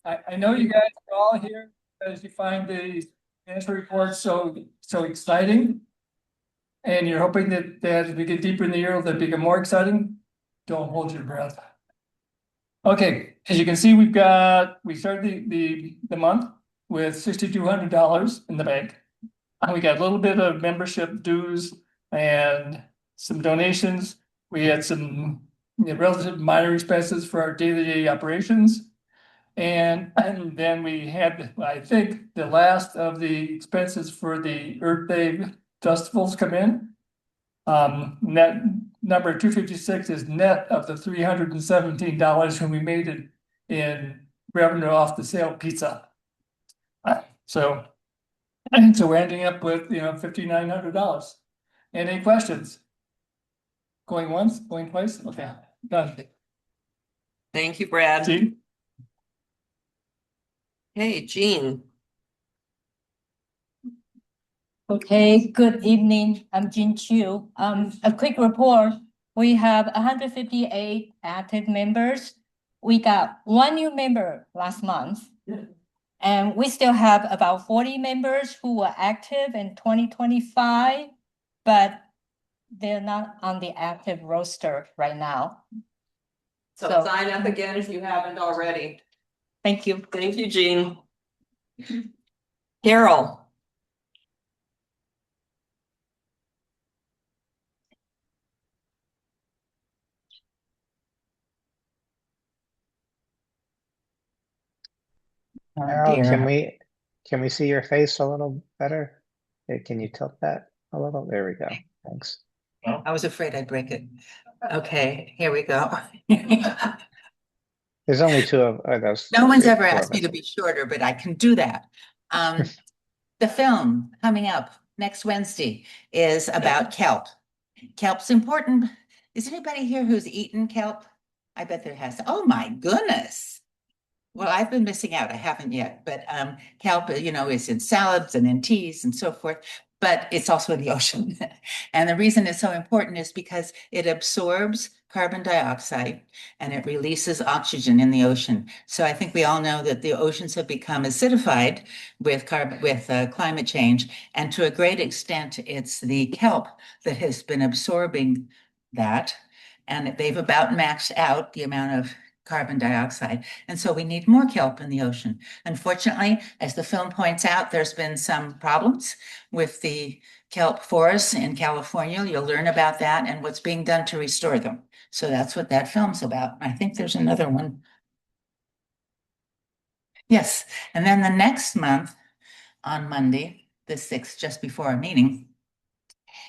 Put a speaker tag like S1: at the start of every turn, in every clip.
S1: I know you guys are all here because you find the financial reports so exciting. And you're hoping that as we get deeper in the year, they'll become more exciting. Don't hold your breath. Okay, as you can see, we started the month with $6,200 in the bank. And we got a little bit of membership dues and some donations. We had some relative minor expenses for our daily operations. And then we had, I think, the last of the expenses for the Earth Day festivals come in. Net number 256 is net of the $317 when we made it in revenue off the sale of pizza. So, so we're ending up with, $5,900. Any questions? Going once, going twice? Okay, done.
S2: Thank you, Brad.
S1: See?
S2: Hey, Jean.
S3: Okay, good evening. I'm Jin Chu. A quick report. We have 158 active members. We got one new member last month. And we still have about 40 members who were active in 2025, but they're not on the active roster right now.
S2: So sign up again if you haven't already.
S3: Thank you.
S2: Thank you, Jean. Carol.
S4: Carol, can we see your face a little better? Can you tilt that a little? There we go. Thanks.
S2: I was afraid I'd break it. Okay, here we go.
S4: There's only two of those.
S2: No one's ever
S4: four
S2: asked
S4: of
S2: me
S4: us.
S2: to be shorter, but I can do that. The film coming up next Wednesday is about kelp. Kelp's important. Is anybody here who's eaten kelp? I bet there has. Oh my goodness. Well, I've been missing out. I haven't yet, but kelp, is in salads and in teas and so forth, but it's also in the ocean. And the reason it's so important is because it absorbs carbon dioxide and it releases oxygen in the ocean. So I think we all know that the oceans have become acidified with climate change, and to a great extent, it's the kelp that has been absorbing that, and they've about maxed out the amount of carbon dioxide. And so we need more kelp in the ocean. Unfortunately, as the film points out, there's been some problems with the kelp forests in California. You'll learn about that and what's being done to restore them. So that's what that film's about. I think there's another one. Yes. And then the next month on Monday, the 6th, just before our meeting,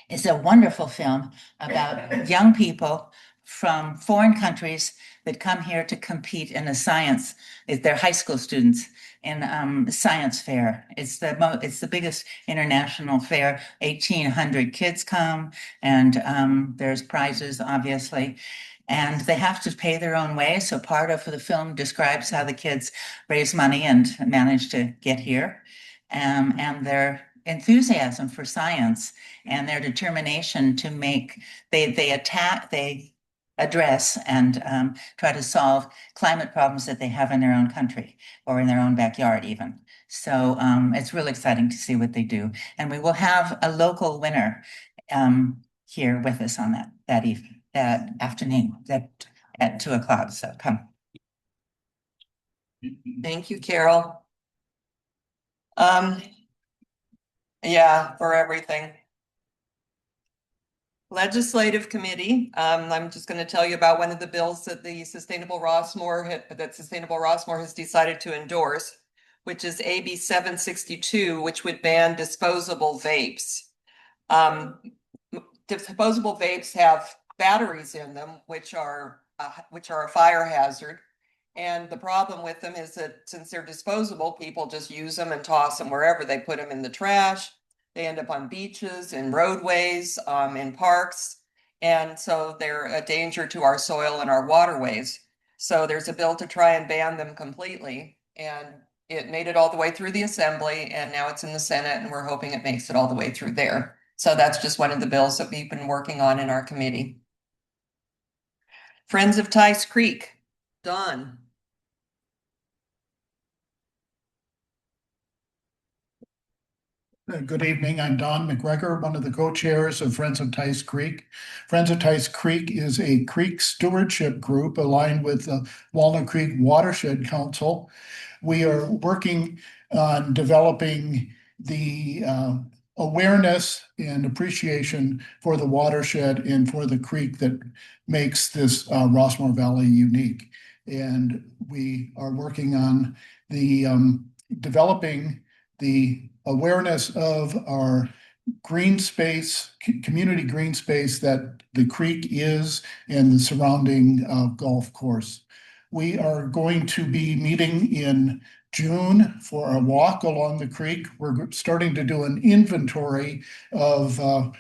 S2: is a wonderful film about young people from foreign countries that come here to compete in a science. They're high school students in science fair. It's the biggest international fair. 1,800 kids come, and there's prizes, obviously. And they have to pay their own way. So part of the film describes how the kids raise money and manage to get here, and their enthusiasm for science and their determination to they address and try to solve climate problems that they have in their own country or in their own backyard even. So it's really exciting to see what they do. And we will have a local winner here with us on that afternoon at 2:00. So come. Thank you, Carol. Yeah, for everything. Legislative Committee, I'm just going to tell you about one of the bills that Sustainable Rossmoor has decided to endorse, which is AB 762, which would ban disposable vapes. Disposable vapes have batteries in them, which are a fire hazard. And the problem with them is that since they're disposable, people just use them and toss them wherever. They put them in the trash. They end up on beaches, in roadways, in parks. And so they're a danger to our soil and our waterways. So there's a bill to try and ban them completely. And it made it all the way through the Assembly, and now it's in the Senate, and we're hoping it makes it all the way through there. So that's just one of the bills that we've been working on in our committee. Friends of Tice Creek, Don.
S5: Good evening. I'm Don McGregor, one of the co-chairs of Friends of Tice Creek. Friends of Tice Creek is a creek stewardship group aligned with the Walnut Creek Watershed Council. We are working on developing the awareness and appreciation for the watershed and for the creek that makes this Rossmoor Valley unique. And we are working on the developing the awareness of our green space, community green space that the creek is and the surrounding golf course. We are going to be meeting in June for a walk along the creek. We're starting to do an inventory of the.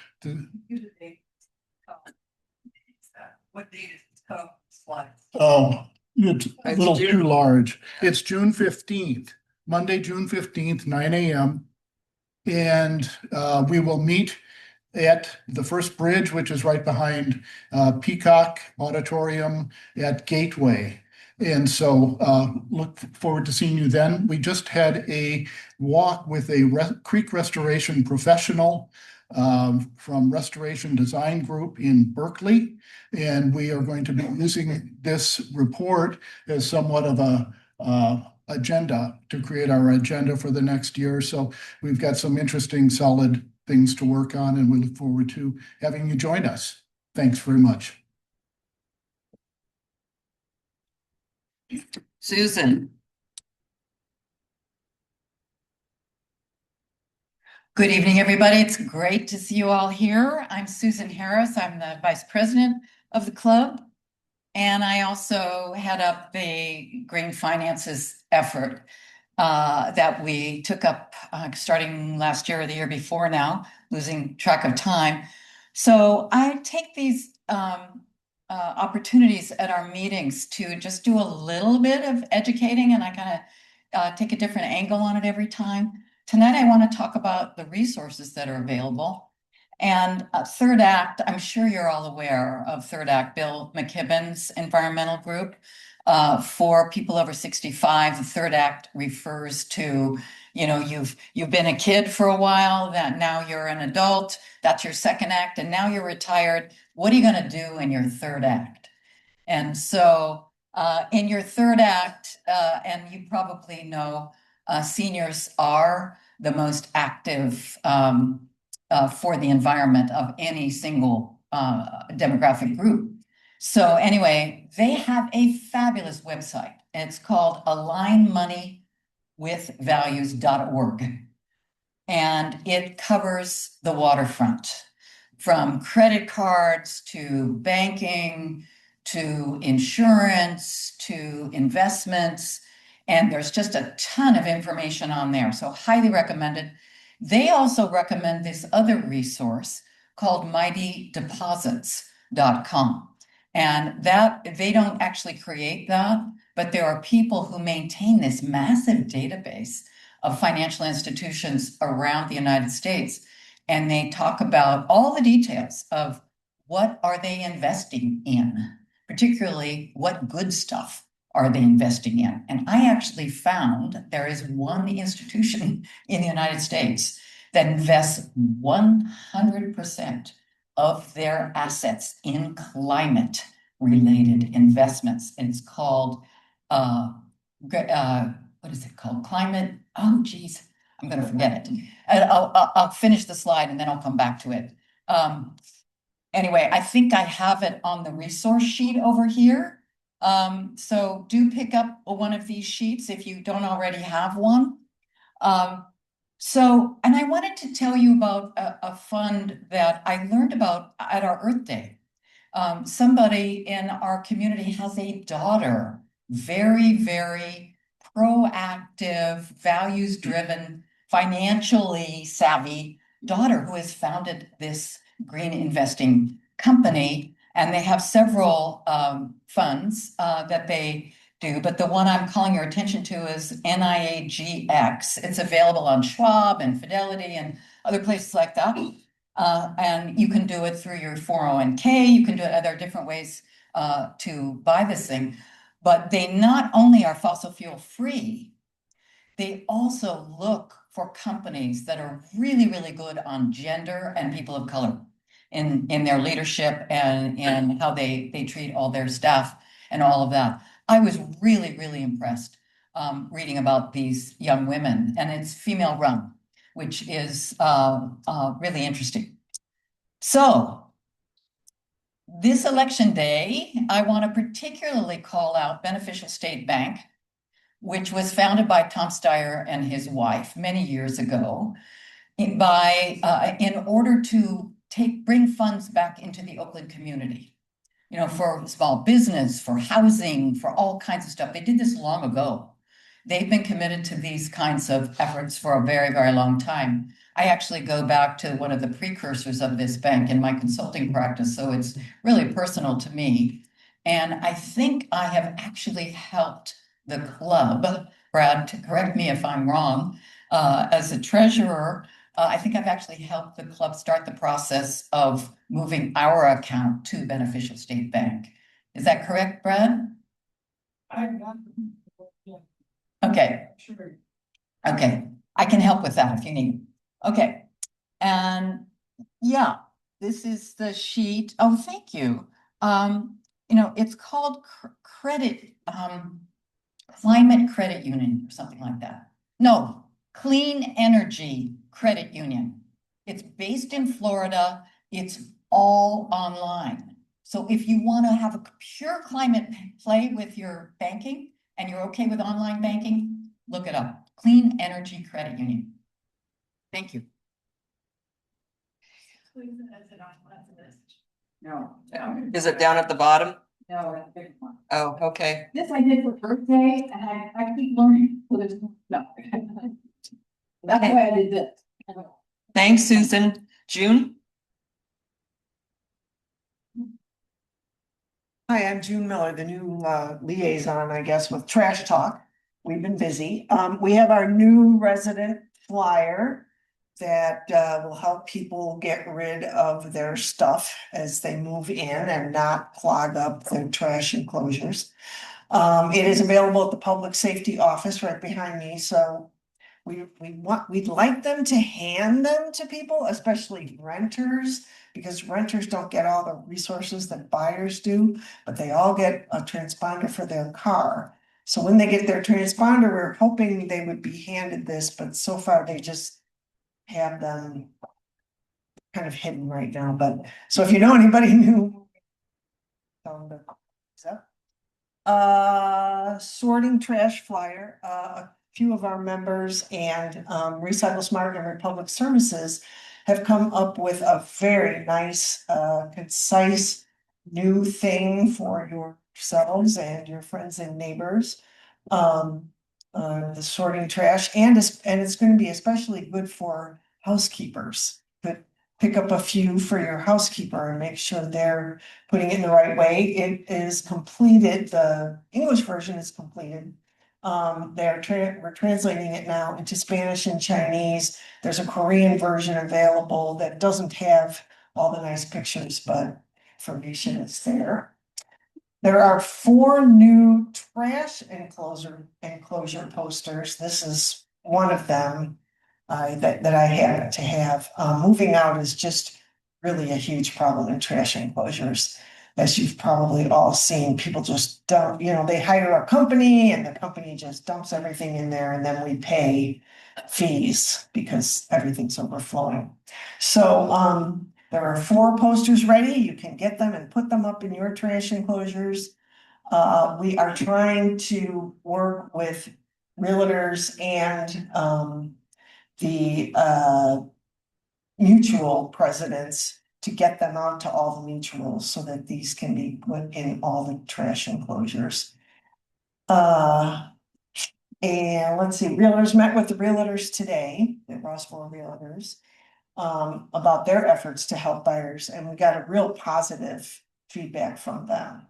S6: What date is it? Oh, slides.
S5: Oh, it's a
S6: It's
S5: little
S6: June.
S5: too large. It's June 15th, Monday, June 15th, 9 a.m. And we will meet at the first bridge, which is right behind Peacock Auditorium at Gateway. And so look forward to seeing you then. We just had a walk with a creek restoration professional from Restoration Design Group in Berkeley. And we are going to be using this report as somewhat of a agenda to create our agenda for the next year. So we've got some interesting, solid things to work on, and we look forward to having you join us. Thanks very much.
S6: Susan. Good evening, everybody. It's great to see you all here. I'm Susan Harris. I'm the vice president of the club. And I also head up the green finances effort that we took up starting last year or the year before now, losing track of time. So I take these opportunities at our meetings to just do a little bit of educating, and I kind of take a different angle on it every time. Tonight, I want to talk about the resources that are available. And Third Act, I'm sure you're all aware of Third Act, Bill McKibben's environmental group. For people over 65, the Third Act refers to, you know, you've been a kid for a while, that now you're an adult, that's your second act, and now you're retired. What are you going to do in your third act? And so in your third act, and you probably know, seniors are the most active for the environment of any single demographic group. So anyway, they have a fabulous website. It's called alignmoneywithvalues.org. And it covers the waterfront, from credit cards to banking to insurance to investments. And there's just a ton of information on there. So highly recommended. They also recommend this other resource called mightydeposits.com. And that they don't actually create that, but there are people who maintain this massive database of financial institutions around the United States. And they talk about all the details of what are they investing in, particularly what good stuff are they investing in. And I actually found there is one institution in the United States that invests 100% of their assets in climate-related investments. And it's called, what is it called? Climate, oh geez, I'm gonna forget it. And I'll finish the slide and then I'll come back to it. Anyway, I think I have it on the resource sheet over here. So do pick up one of these sheets if you don't already have one. And I wanted to tell you about a fund that I learned about at our Earth Day. Somebody in our community has a daughter, very, very proactive, values-driven, financially savvy daughter who has founded this green investing company. And they have several funds that they do, but the one I'm calling your attention to is NIAGX. It's available on Schwab and Fidelity and other places like that. And you can do it through your 401k. You can do it other different ways to buy this thing. But they not only are fossil fuel free, They also look for companies that are really, really good on gender and people of color in their leadership and how they treat all their staff and all of that. I was really, really impressed reading about these young women, and it's female run, which is really interesting. So this election day, I want to particularly call out Beneficial State Bank, which was founded by Tom Steyer and his wife many years ago in order to bring funds back into the Oakland community, you know, for small business, for housing, for all kinds of stuff. They did this long ago. They've been committed to these kinds of efforts for a very, very long time. I actually go back to one of the precursors of this bank in my consulting practice, so it's really personal to me. And I think I have actually helped the club, Brad, to correct me if I'm wrong, as a treasurer, I think I've actually helped the club start the process of moving our account to Beneficial State Bank. Is that correct, Brad? Okay.
S1: Sure.
S6: Okay, I can help with that if you need. Okay, and yeah, this is the sheet. Oh, thank you. You know, it's called credit, Climate Credit Union or something like that. No, Clean Energy Credit Union. It's based in Florida. It's all online. So if you want to have a pure climate play with your banking and you're okay with online banking, look it up. Clean Energy Credit Union. Thank you. No.
S7: Is it down at the bottom?
S6: No, that's a big one.
S7: Oh, okay.
S6: This I did for birthday and I keep learning. So there's no. That's why I did this.
S7: Thanks, Susan. June?
S8: Hi, I'm June Miller, the new liaison, I guess, with Trash Talk. We've been busy. We have our new resident flyer that will help people get rid of their stuff as they move in and not clog up their trash enclosures. It is available at the public safety office right behind me, so we'd like them to hand them to people, especially renters, because renters don't get all the resources that buyers do, but they all get a transponder for their car. So when they get their transponder, we're hoping they would be handed this, but so far they just have them kind of hidden right now. But so if you know anybody new, tell them to. Sorting trash flyer, a few of our members and Recycle Smart and Republic Services have come up with a very nice, concise new thing for yourselves and your friends and neighbors. The sorting trash and it's going to be especially good for housekeepers. Could pick up a few for your housekeeper and make sure they're putting it in the right way. It is completed. The English version is completed. We're translating it now into Spanish and Chinese. There's a Korean version available that doesn't have all the nice pictures, but information is there. There are 4 new trash enclosure posters. This is one of them that I had to have. Moving out is just really a huge problem in trash enclosures. As you've probably all seen, people just dump, they hire a company and the company just dumps everything in there and then we pay fees because everything's overflowing. So there are 4 posters ready. You can get them and put them up in your trash enclosures. We are trying to work with realtors and the mutual presidents to get them onto all the mutuals so that these can be put in all the trash enclosures. And let's see, realtors met with the realtors today, the Rossmoor realtors, about their efforts to help buyers, and we got a real positive feedback from them.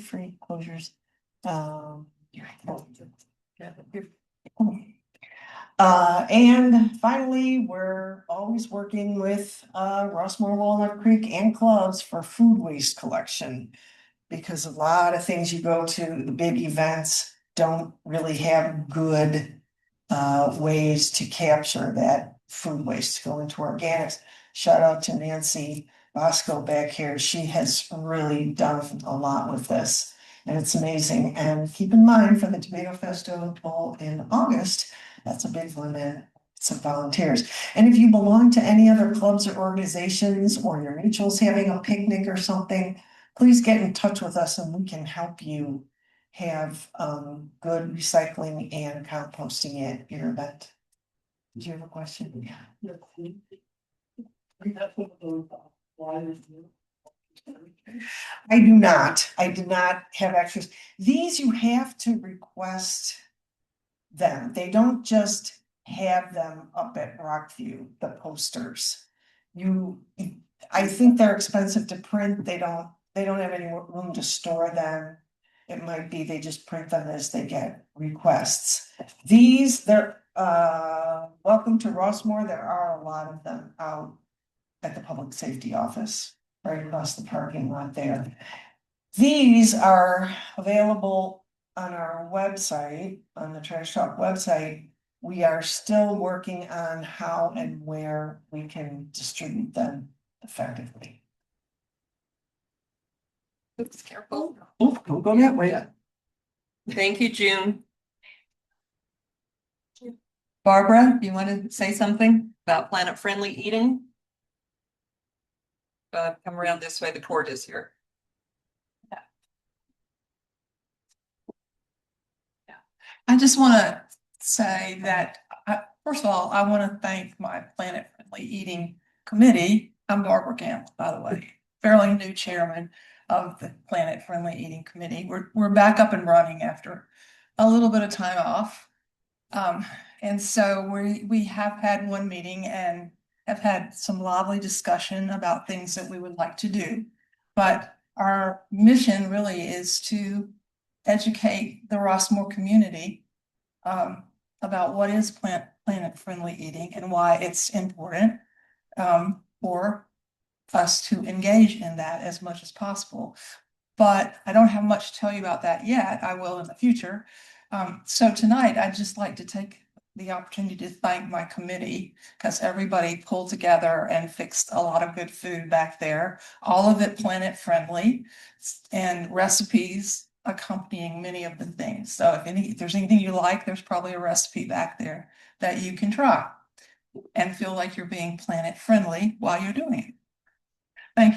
S8: Free closures. And finally, we're always working with Rossmoor, Walnut Creek and clubs for food waste collection. Because a lot of things you go to, the big events, don't really have good ways to capture that food waste to go into organics. Shout out to Nancy Bosco back here. She has really done a lot with this. And it's amazing. And keep in mind for the Tomato Festival in August, that's a big one, and some volunteers. And if you belong to any other clubs or organizations, or your mutual's having a picnic or something, please get in touch with us and we can help you have good recycling and composting at your event. Did you have a question? Yeah. I do not. I did not have access. These you have to request them. They don't just have them up at Rockview, the posters. I think they're expensive to print. They don't have any room to store them. It might be they just print them as they get requests. They're welcome to Rossmoor. There are a lot of them out at the public safety office, right across the parking lot there. These are available on our website, on the Trash Talk website. We are still working on how and where we can distribute them effectively.
S7: Oops, careful.
S8: Oh, don't go that way.
S7: Thank you, June. Barbara, you want to say something about planet-friendly eating? Come around this way, the cord is here.
S9: I just want to say that, first of all, I want to thank my Planet Friendly Eating Committee. I'm Barbara Gamble, by the way, fairly new chairman of the Planet Friendly Eating Committee. We're back up and running after a little bit of time off. And so we have had one meeting and have had some lively discussion about things that we would like to do. But our mission really is to educate the Rossmoor community about what is planet-friendly eating and why it's important for us to engage in that as much as possible. But I don't have much to tell you about that yet. I will in the future. So tonight, I'd just like to take the opportunity to thank my committee because everybody pulled together and fixed a lot of good food back there. All of it planet-friendly and recipes accompanying many of the things. So if there's anything you like, there's probably a recipe back there that you can try and feel like you're being planet friendly while you're doing it. Thank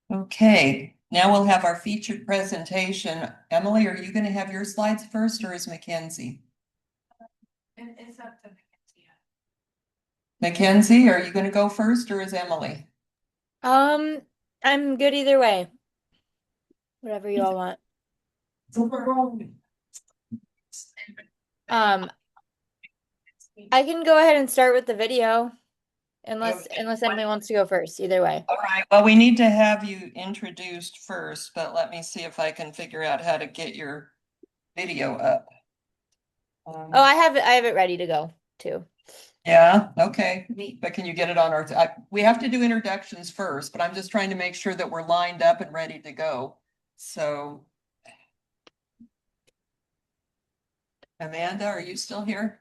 S9: you.
S7: Okay, now we'll have our featured presentation. Emily, are you going to have your slides first or is Mackenzie?
S3: It's up to Mackenzie.
S7: Mackenzie, are you going to go first or is Emily?
S10: I'm good either way. Whatever you all want. I can go ahead and start with the video unless anybody wants to go first, either way.
S7: All right, well, we need to have you introduced first, but let me see if I can figure out how to get your video up.
S10: Oh, I have it ready to go too.
S7: Yeah, okay, but can you get it on our, we have to do introductions first, but I'm just trying to make sure that we're lined up and ready to go. So. Amanda, are you still here?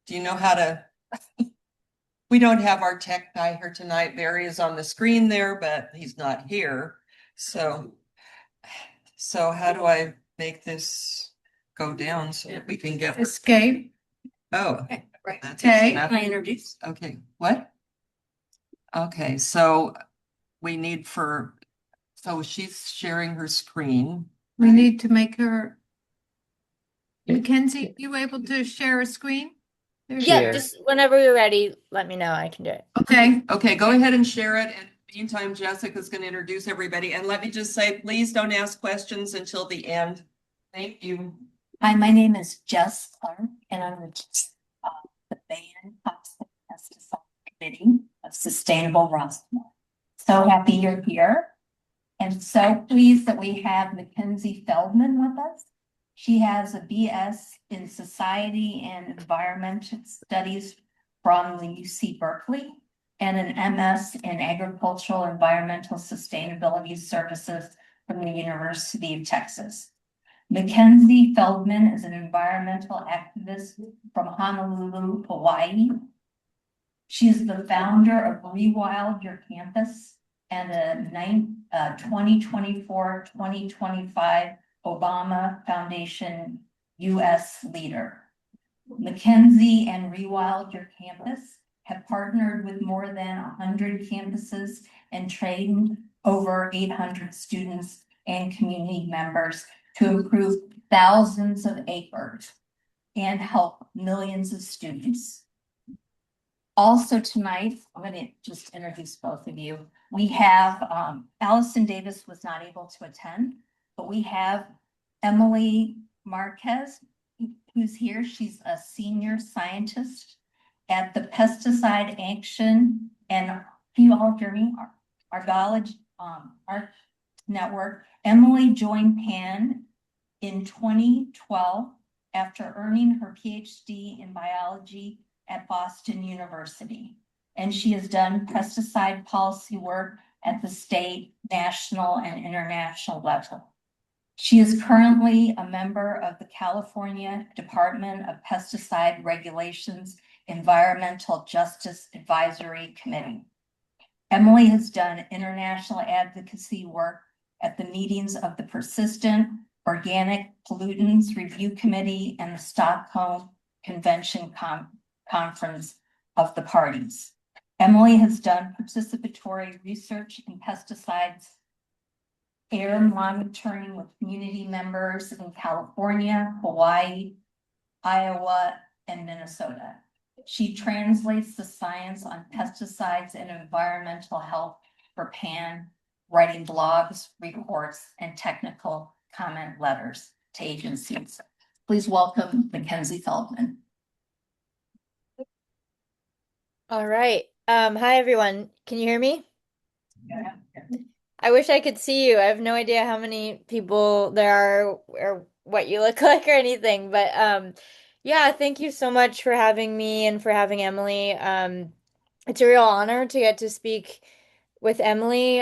S7: Do you know how to? We don't have our tech guy here tonight. Barry is on the screen there, but he's not here. So how do I make this go down so that we can get
S9: Escape.
S7: Oh,
S9: Right.
S7: that's
S9: Okay.
S7: enough.
S9: Can I introduce?
S7: Okay, what? Okay, so we need so she's sharing her screen.
S11: We need to make her. Mackenzie, you able to share a screen?
S10: Yeah, just whenever you're ready, let me know. I can do it.
S11: Okay.
S7: Okay, go ahead and share it. And in the meantime, Jessica's going to introduce everybody. And let me just say, please don't ask questions until the end. Thank you.
S12: Hi, my name is Jess Clark, and I'm the Ban Toxic Pesticide Committee of Sustainable Rossmoor. So happy you're here, and so pleased that we have Mackenzie Feldman with us. She has a BS in Society and Environmental Studies from the UC Berkeley. and an MS in Agricultural Environmental Sustainability Services from the University of Texas. Mackenzie Feldman is an environmental activist from Honolulu, Hawaii. She is the founder of Rewild Your Campus and a 2024-2025 Obama Foundation U.S. leader. Mackenzie and Rewild Your Campus have partnered with more than 100 campuses and trained over 800 students and community members to improve thousands of acres and help millions of students. Also tonight, I'm going to just introduce both of you. We have, Allison Davis was not able to attend, but we have Emily Marquez, who's here. She's a senior scientist at the Pesticide Action and can you all hear me? Agroecology Network. Emily joined PAN in 2012 after earning her PhD in biology at Boston University. And she has done pesticide policy work at the state, national, and international level. She is currently a member of the California Department of Pesticide Regulations Environmental Justice Advisory Committee. Emily has done international advocacy work at the meetings of the Persistent Organic Pollutants Review Committee and the Stockholm Convention Conference of the Parties. Emily has done participatory research in pesticides, air monitoring with community members in California, Hawaii, Iowa, and Minnesota. She translates the science on pesticides and environmental health for PAN, writing blogs, reports, and technical comment letters to agencies. Please welcome Mackenzie Feldman.
S10: All right. Hi, everyone. Can you hear me?
S12: Yeah.
S10: I wish I could see you. I have no idea how many people there are or what you look like or anything, but yeah, thank you so much for having me and for having Emily. It's a real honor to get to speak with Emily.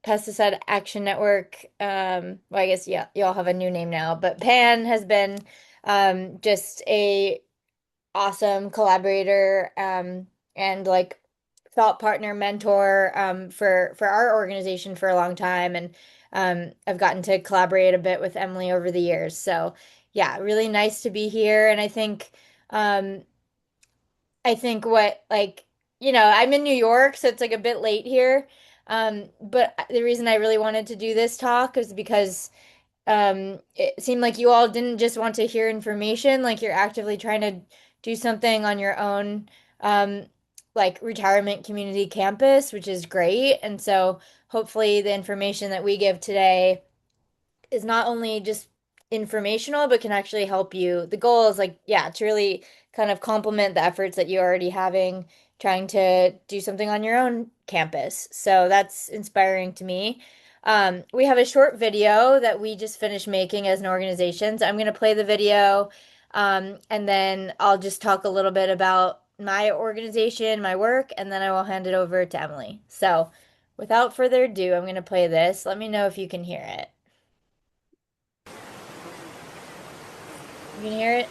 S10: Pesticide Action Network. Well, I guess yeah, y'all have a new name now, but PAN has been just a awesome collaborator and like thought partner, mentor for our organization for a long time, and I've gotten to collaborate a bit with Emily over the years. So yeah, really nice to be here. And I think what like I'm in New York, so it's like a bit late here. But the reason I really wanted to do this talk is because it seemed like you all didn't just want to hear information, like you're actively trying to do something on your own like retirement community campus, which is great. And so hopefully the information that we give today is not only just informational, but can actually help you. The goal is like, yeah, to really kind of complement the efforts that you're already having, trying to do something on your own campus. So that's inspiring to me. We have a short video that we just finished making as an organization. So I'm going to play the video, and then I'll just talk a little bit about my organization, my work, and then I will hand it over to Emily. So without further ado, I'm going to play this. Let me know if you can hear it. You can hear it?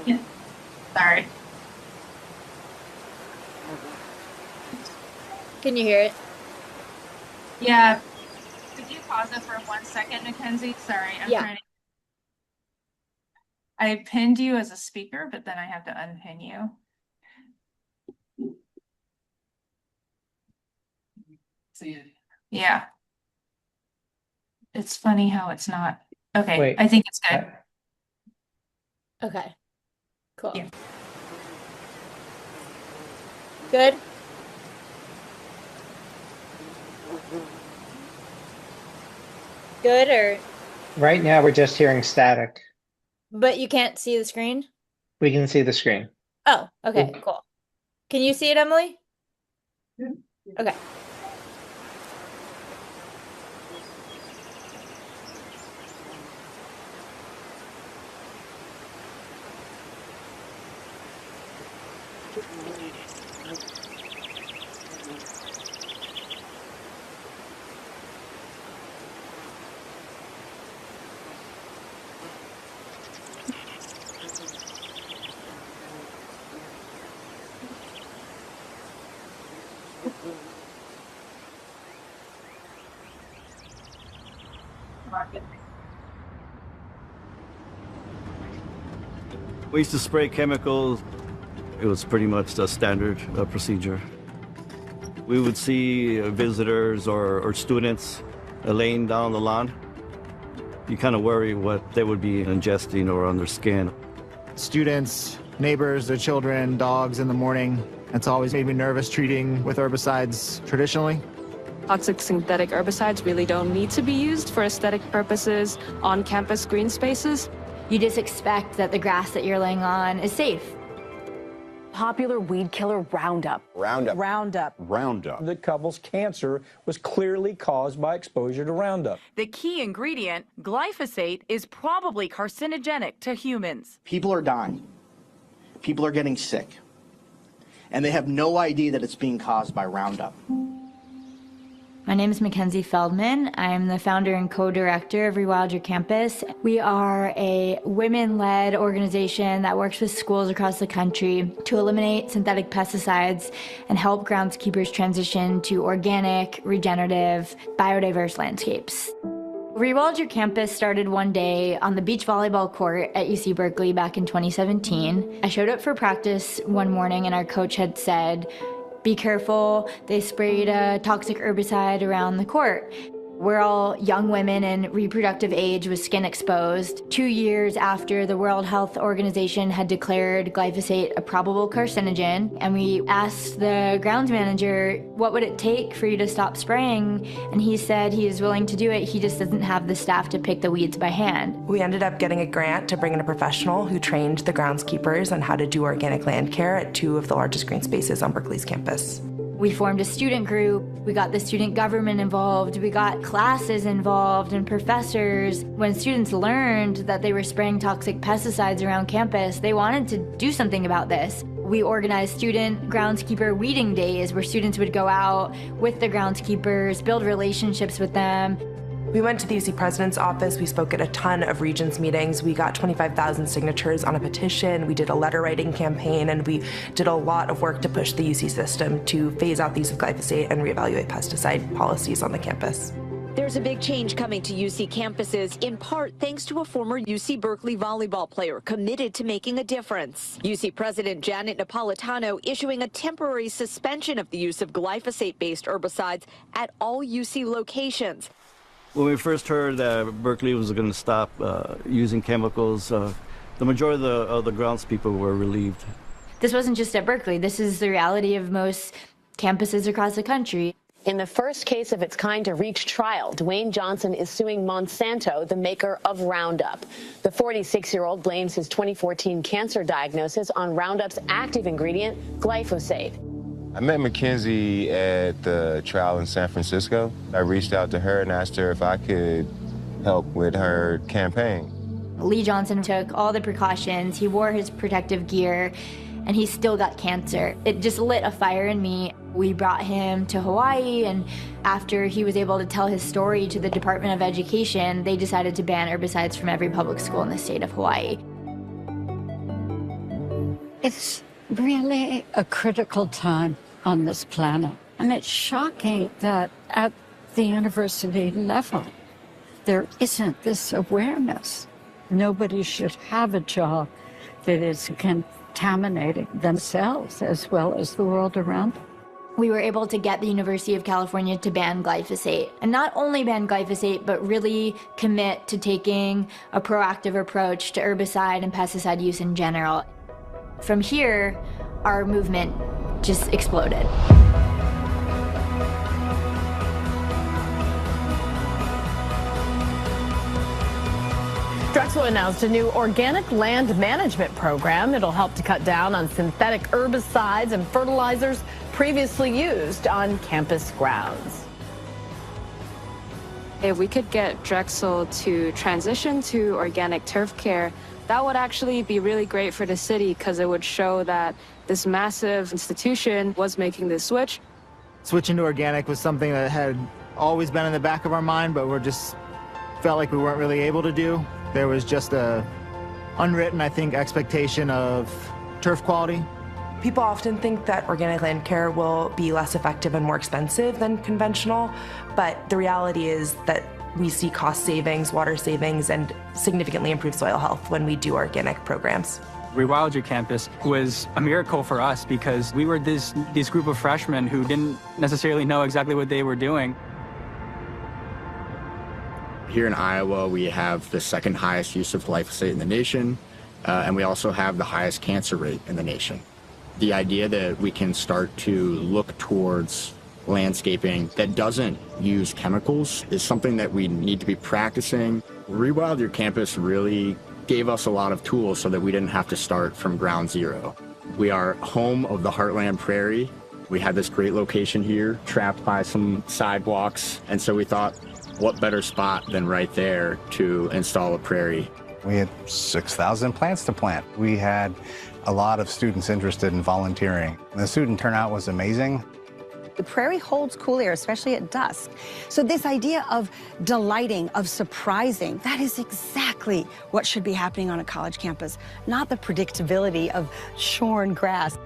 S11: Yeah. Sorry.
S10: Can you hear it?
S11: Yeah. Could you pause it for 1 second, Mackenzie? Sorry, I'm
S10: Yeah.
S11: trying to. I pinned you as a speaker, but then I have to unpin you.
S1: See,
S11: Yeah. It's funny how it's not. Okay,
S4: Wait,
S11: I think it's good.
S10: Okay. Cool.
S11: Yeah.
S10: Good? Good or
S4: right now we're just hearing static.
S10: but you can't see the screen?
S4: We can see the screen.
S10: Oh, okay, cool. Can you see it, Emily?
S1: Yeah.
S10: Okay.
S13: We used to spray chemicals. It was pretty much the standard procedure. We would see visitors or students laying down on the lawn. You kind of worry what they would be ingesting or on their skin.
S14: Students, neighbors, their children, dogs in the morning. It's always made me nervous treating with herbicides traditionally.
S15: Toxic synthetic herbicides really don't need to be used for aesthetic purposes on campus green spaces.
S10: You just expect that the grass that you're laying on is safe.
S16: Popular weed killer Roundup.
S17: Roundup. The couple's cancer was clearly caused by exposure to Roundup.
S16: The key ingredient, glyphosate, is probably carcinogenic to humans.
S18: People are dying. People are getting sick. And they have no idea that it's being caused by Roundup.
S10: My name is Mackenzie Feldman. I am the founder and co-director of Rewild Your Campus. We are a women-led organization that works with schools across the country to eliminate synthetic pesticides and help groundskeepers transition to organic, regenerative, biodiverse landscapes. Rewild Your Campus started one day on the beach volleyball court at UC Berkeley back in 2017. I showed up for practice one morning and our coach had said, "Be careful, they sprayed a toxic herbicide around the court." We're all young women in reproductive age with skin exposed. 2 years after the World Health Organization had declared glyphosate a probable carcinogen, and we asked the grounds manager, what would it take for you to stop spraying? And he said he is willing to do it, he just doesn't have the staff to pick the weeds by hand.
S19: We ended up getting a grant to bring in a professional who trained the groundskeepers on how to do organic land care at 2 of the largest green spaces on Berkeley's campus.
S10: We formed a student group, we got the student government involved, we got classes involved and professors. When students learned that they were spraying toxic pesticides around campus, they wanted to do something about this. We organized student groundskeeper weeding days where students would go out with the groundskeepers, build relationships with them.
S19: We went to the UC President's office, we spoke at a ton of Regents meetings, we got 25,000 signatures on a petition, we did a letter writing campaign, and we did a lot of work to push the UC system to phase out the use of glyphosate and reevaluate pesticide policies on the campus.
S16: There's a big change coming to UC campuses, in part thanks to a former UC Berkeley volleyball player committed to making a difference. UC President Janet Napolitano issuing a temporary suspension of the use of glyphosate-based herbicides at all UC locations.
S13: When we first heard that Berkeley was going to stop using chemicals, the majority of the groundspeople were relieved.
S10: This wasn't just at Berkeley, this is the reality of most campuses across the country.
S16: In the first case of its kind to reach trial, Dwayne Johnson is suing Monsanto, the maker of Roundup. The 46-year-old blames his 2014 cancer diagnosis on Roundup's active ingredient, glyphosate.
S20: I met Mackenzie at the trial in San Francisco. I reached out to her and asked her if I could help with her campaign.
S10: Lee Johnson took all the precautions, he wore his protective gear, and he still got cancer. It just lit a fire in me. We brought him to Hawaii, and after he was able to tell his story to the Department of Education, they decided to ban herbicides from every public school in the state of Hawaii.
S21: It's really a critical time on this planet. And it's shocking that at the university level, there isn't this awareness. Nobody should have a job that is contaminating themselves as well as the world around them.
S10: We were able to get the University of California to ban glyphosate. And not only ban glyphosate, but really commit to taking a proactive approach to herbicide and pesticide use in general. From here, our movement just exploded.
S22: Drexel announced a new organic land management program. It'll help to cut down on synthetic herbicides and fertilizers previously used on campus grounds.
S15: If we could get Drexel to transition to organic turf care, that would actually be really great for the city because it would show that this massive institution was making this switch.
S14: Switching to organic was something that had always been in the back of our mind, but we just felt like we weren't really able to do. There was just a unwritten, I think, expectation of turf quality
S19: People often think that organic land care will be less effective and more expensive than conventional, but the reality is that we see cost savings, water savings, and significantly improved soil health when we do organic programs.
S2: Rewild Your Campus was a miracle for us because we were this group of freshmen who didn't necessarily know exactly what they were doing.
S18: Here in Iowa, we have the second highest use of glyphosate in the nation, and we also have the highest cancer rate in the nation. The idea that we can start to look towards landscaping that doesn't use chemicals is something that we need to be practicing. Rewild Your Campus really gave us a lot of tools so that we didn't have to start from ground zero. We are home of the Heartland Prairie. We had this great location here, trapped by some sidewalks, and so we thought, what better spot than right there to install a prairie?
S5: We had 6,000 plants to plant. We had a lot of students interested in volunteering. The student turnout was amazing.
S23: The prairie holds cool air, especially at dusk. So this idea of delighting, of surprising, that is exactly what should be happening on a college campus, not the predictability of shorn grass.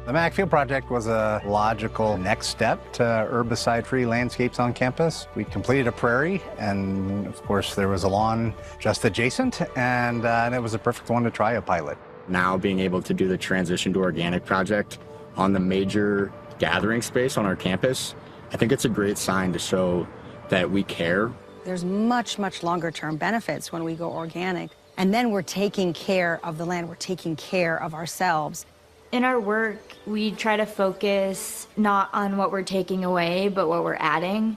S5: The Mac Field Project was a logical next step to herbicide-free landscapes on campus. We completed a prairie, and of course there was a lawn just adjacent, and it was a perfect one to try a pilot.
S18: Now being able to do the transition to organic project on the major gathering space on our campus, I think it's a great sign to show that we care.
S23: There's much, much longer term benefits when we go organic. And then we're taking care of the land, we're taking care of ourselves.
S10: In our work, we try to focus not on what we're taking away, but what we're adding.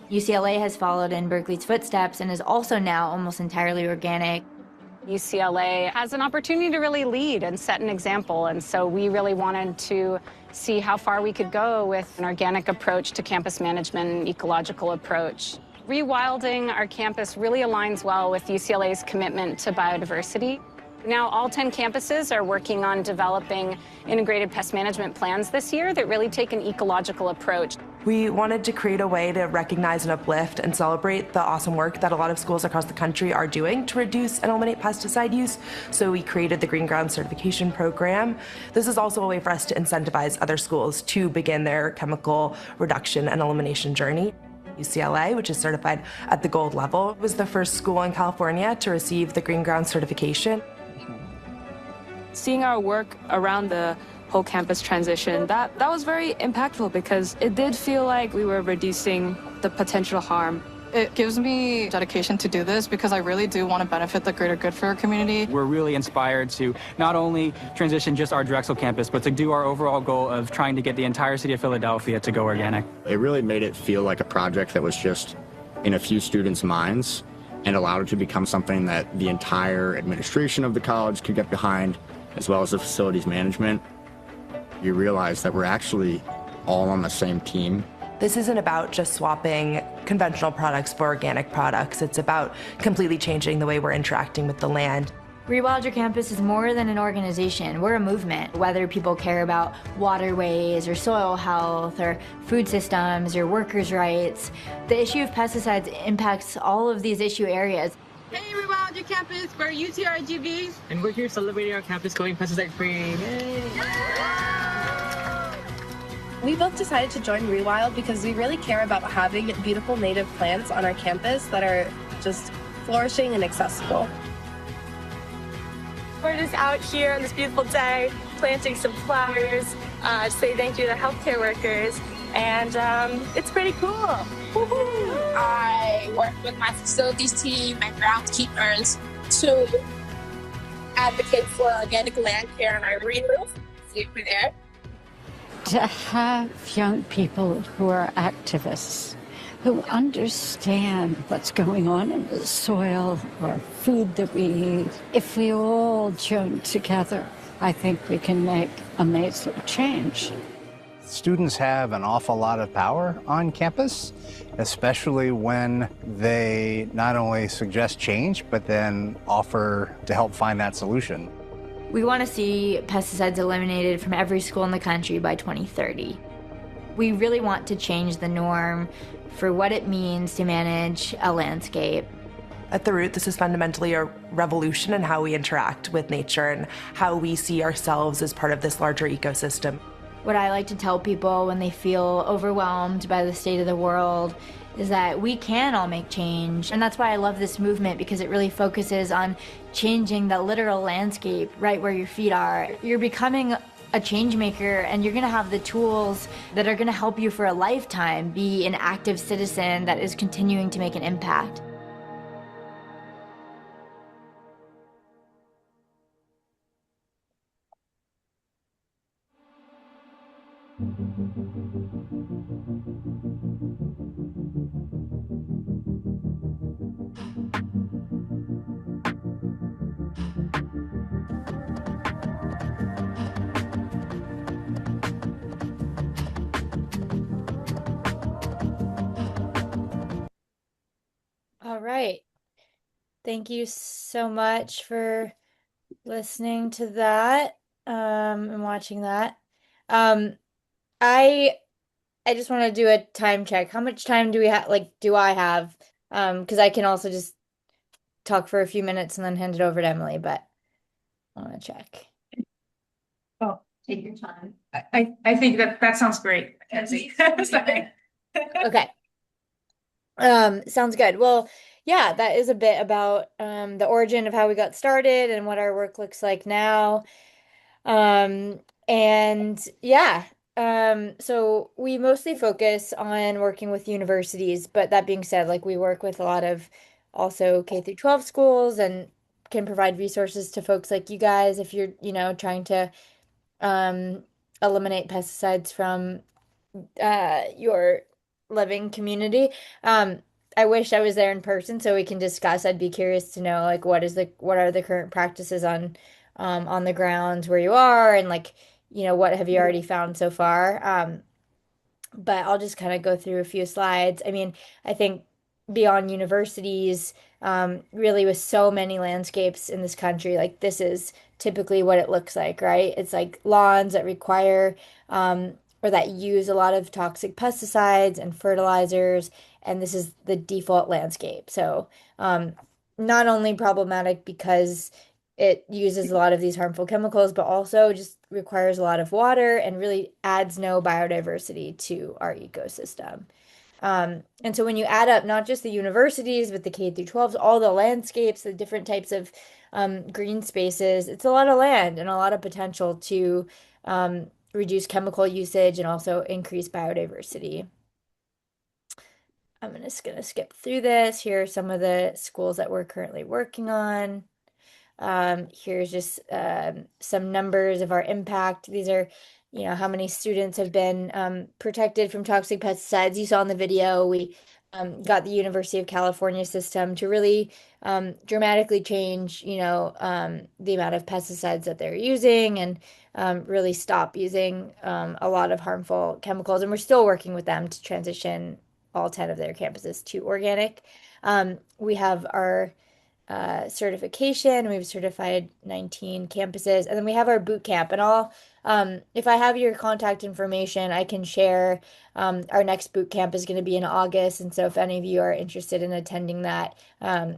S10: UCLA has followed in Berkeley's footsteps and is also now almost entirely organic.
S24: UCLA has an opportunity to really lead and set an example, and so we really wanted to see how far we could go with an organic approach to campus management and ecological approach. Rewilding our campus really aligns well with UCLA's commitment to biodiversity. Now all 10 campuses are working on developing integrated pest management plans this year that really take an ecological approach.
S19: We wanted to create a way to recognize and uplift and celebrate the awesome work that a lot of schools across the country are doing to reduce and eliminate pesticide use. So we created the Green Ground Certification Program. This is also a way for us to incentivize other schools to begin their chemical reduction and elimination journey. UCLA, which is certified at the gold level, was the first school in California to receive the Green Ground Certification.
S15: Seeing our work around the whole campus transition, that was very impactful because it did feel like we were reducing the potential harm.
S9: It gives me dedication to do this because I really do want to benefit the greater good for our community.
S2: We're really inspired to not only transition just our Drexel campus, but to do our overall goal of trying to get the entire city of Philadelphia to go organic.
S18: It really made it feel like a project that was just in a few students' minds and allowed it to become something that the entire administration of the college could get behind, as well as the facilities management. You realize that we're actually all on the same team.
S19: This isn't about just swapping conventional products for organic products. It's about completely changing the way we're interacting with the land.
S10: Rewild Your Campus is more than an organization. We're a movement. Whether people care about waterways or soil health or food systems or workers' rights, the issue of pesticides impacts all of these issue areas.
S25: Hey, Rewild Your Campus, we're UTRGVs. And we're here celebrating our campus going pesticide free.
S26: We both decided to join Rewild because we really care about having beautiful native plants on our campus that are just flourishing and accessible.
S25: We're just out here on this beautiful day, planting some flowers, to say thank you to healthcare workers, and it's pretty cool.
S27: I work with my facilities team and groundskeepers to advocate for organic land care on our green roof. See over there.
S21: To have young people who are activists, who understand what's going on in the soil or food that we eat, if we all join together, I think we can make amazing change.
S5: Students have an awful lot of power on campus, especially when they not only suggest change, but then offer to help find that solution.
S10: We want to see pesticides eliminated from every school in the country by 2030. We really want to change the norm for what it means to manage a landscape.
S19: At the root, this is fundamentally a revolution in how we interact with nature and how we see ourselves as part of this larger ecosystem.
S10: What I like to tell people when they feel overwhelmed by the state of the world is that we can all make change. And that's why I love this movement, because it really focuses on changing the literal landscape right where your feet are. You're becoming a change maker, and you're gonna have the tools that are gonna help you for a lifetime be an active citizen that is continuing to make an impact. All right. Thank you so much for listening to that, and watching that. Um, I I just want to do a time check. How much time do we have, like, do I have? Because I can also just talk for a few minutes and then hand it over to Emily, but I want to check.
S3: Oh, take your time. I think that sounds great, Mackenzie.
S10: Okay. Sounds good. Well, yeah, that is a bit about the origin of how we got started and what our work looks like now. And yeah, so we mostly focus on working with universities, but that being said, like, we work with a lot of also K through 12 schools and can provide resources to folks like you guys if you're, trying to um, eliminate pesticides from your living community. I wish I was there in person so we can discuss. I'd be curious to know, like, what are the current practices on the ground where you are, and, like, what have you already found so far? But I'll just kind of go through a few slides. I mean, I think beyond universities, really with so many landscapes in this country, like, this is typically what it looks like, right? It's like lawns that require or that use a lot of toxic pesticides and fertilizers, and this is the default landscape. So, not only problematic because it uses a lot of these harmful chemicals, but also just requires a lot of water and really adds no biodiversity to our ecosystem. And so when you add up not just the universities, but the K through 12s, all the landscapes, the different types of green spaces, it's a lot of land and a lot of potential to reduce chemical usage and also increase biodiversity. I'm just going to skip through this. Here are some of the schools that we're currently working on. Here's just some numbers of our impact. These are, how many students have been protected from toxic pesticides. You saw in the video, we got the University of California system to really dramatically change, the amount of pesticides that they're using, and really stop using a lot of harmful chemicals. And we're still working with them to transition all 10 of their campuses to organic. We have our certification. We've certified 19 campuses, and then we have our boot camp. And if I have your contact information, I can share. Our next boot camp is going to be in August, and so if any of you are interested in attending that,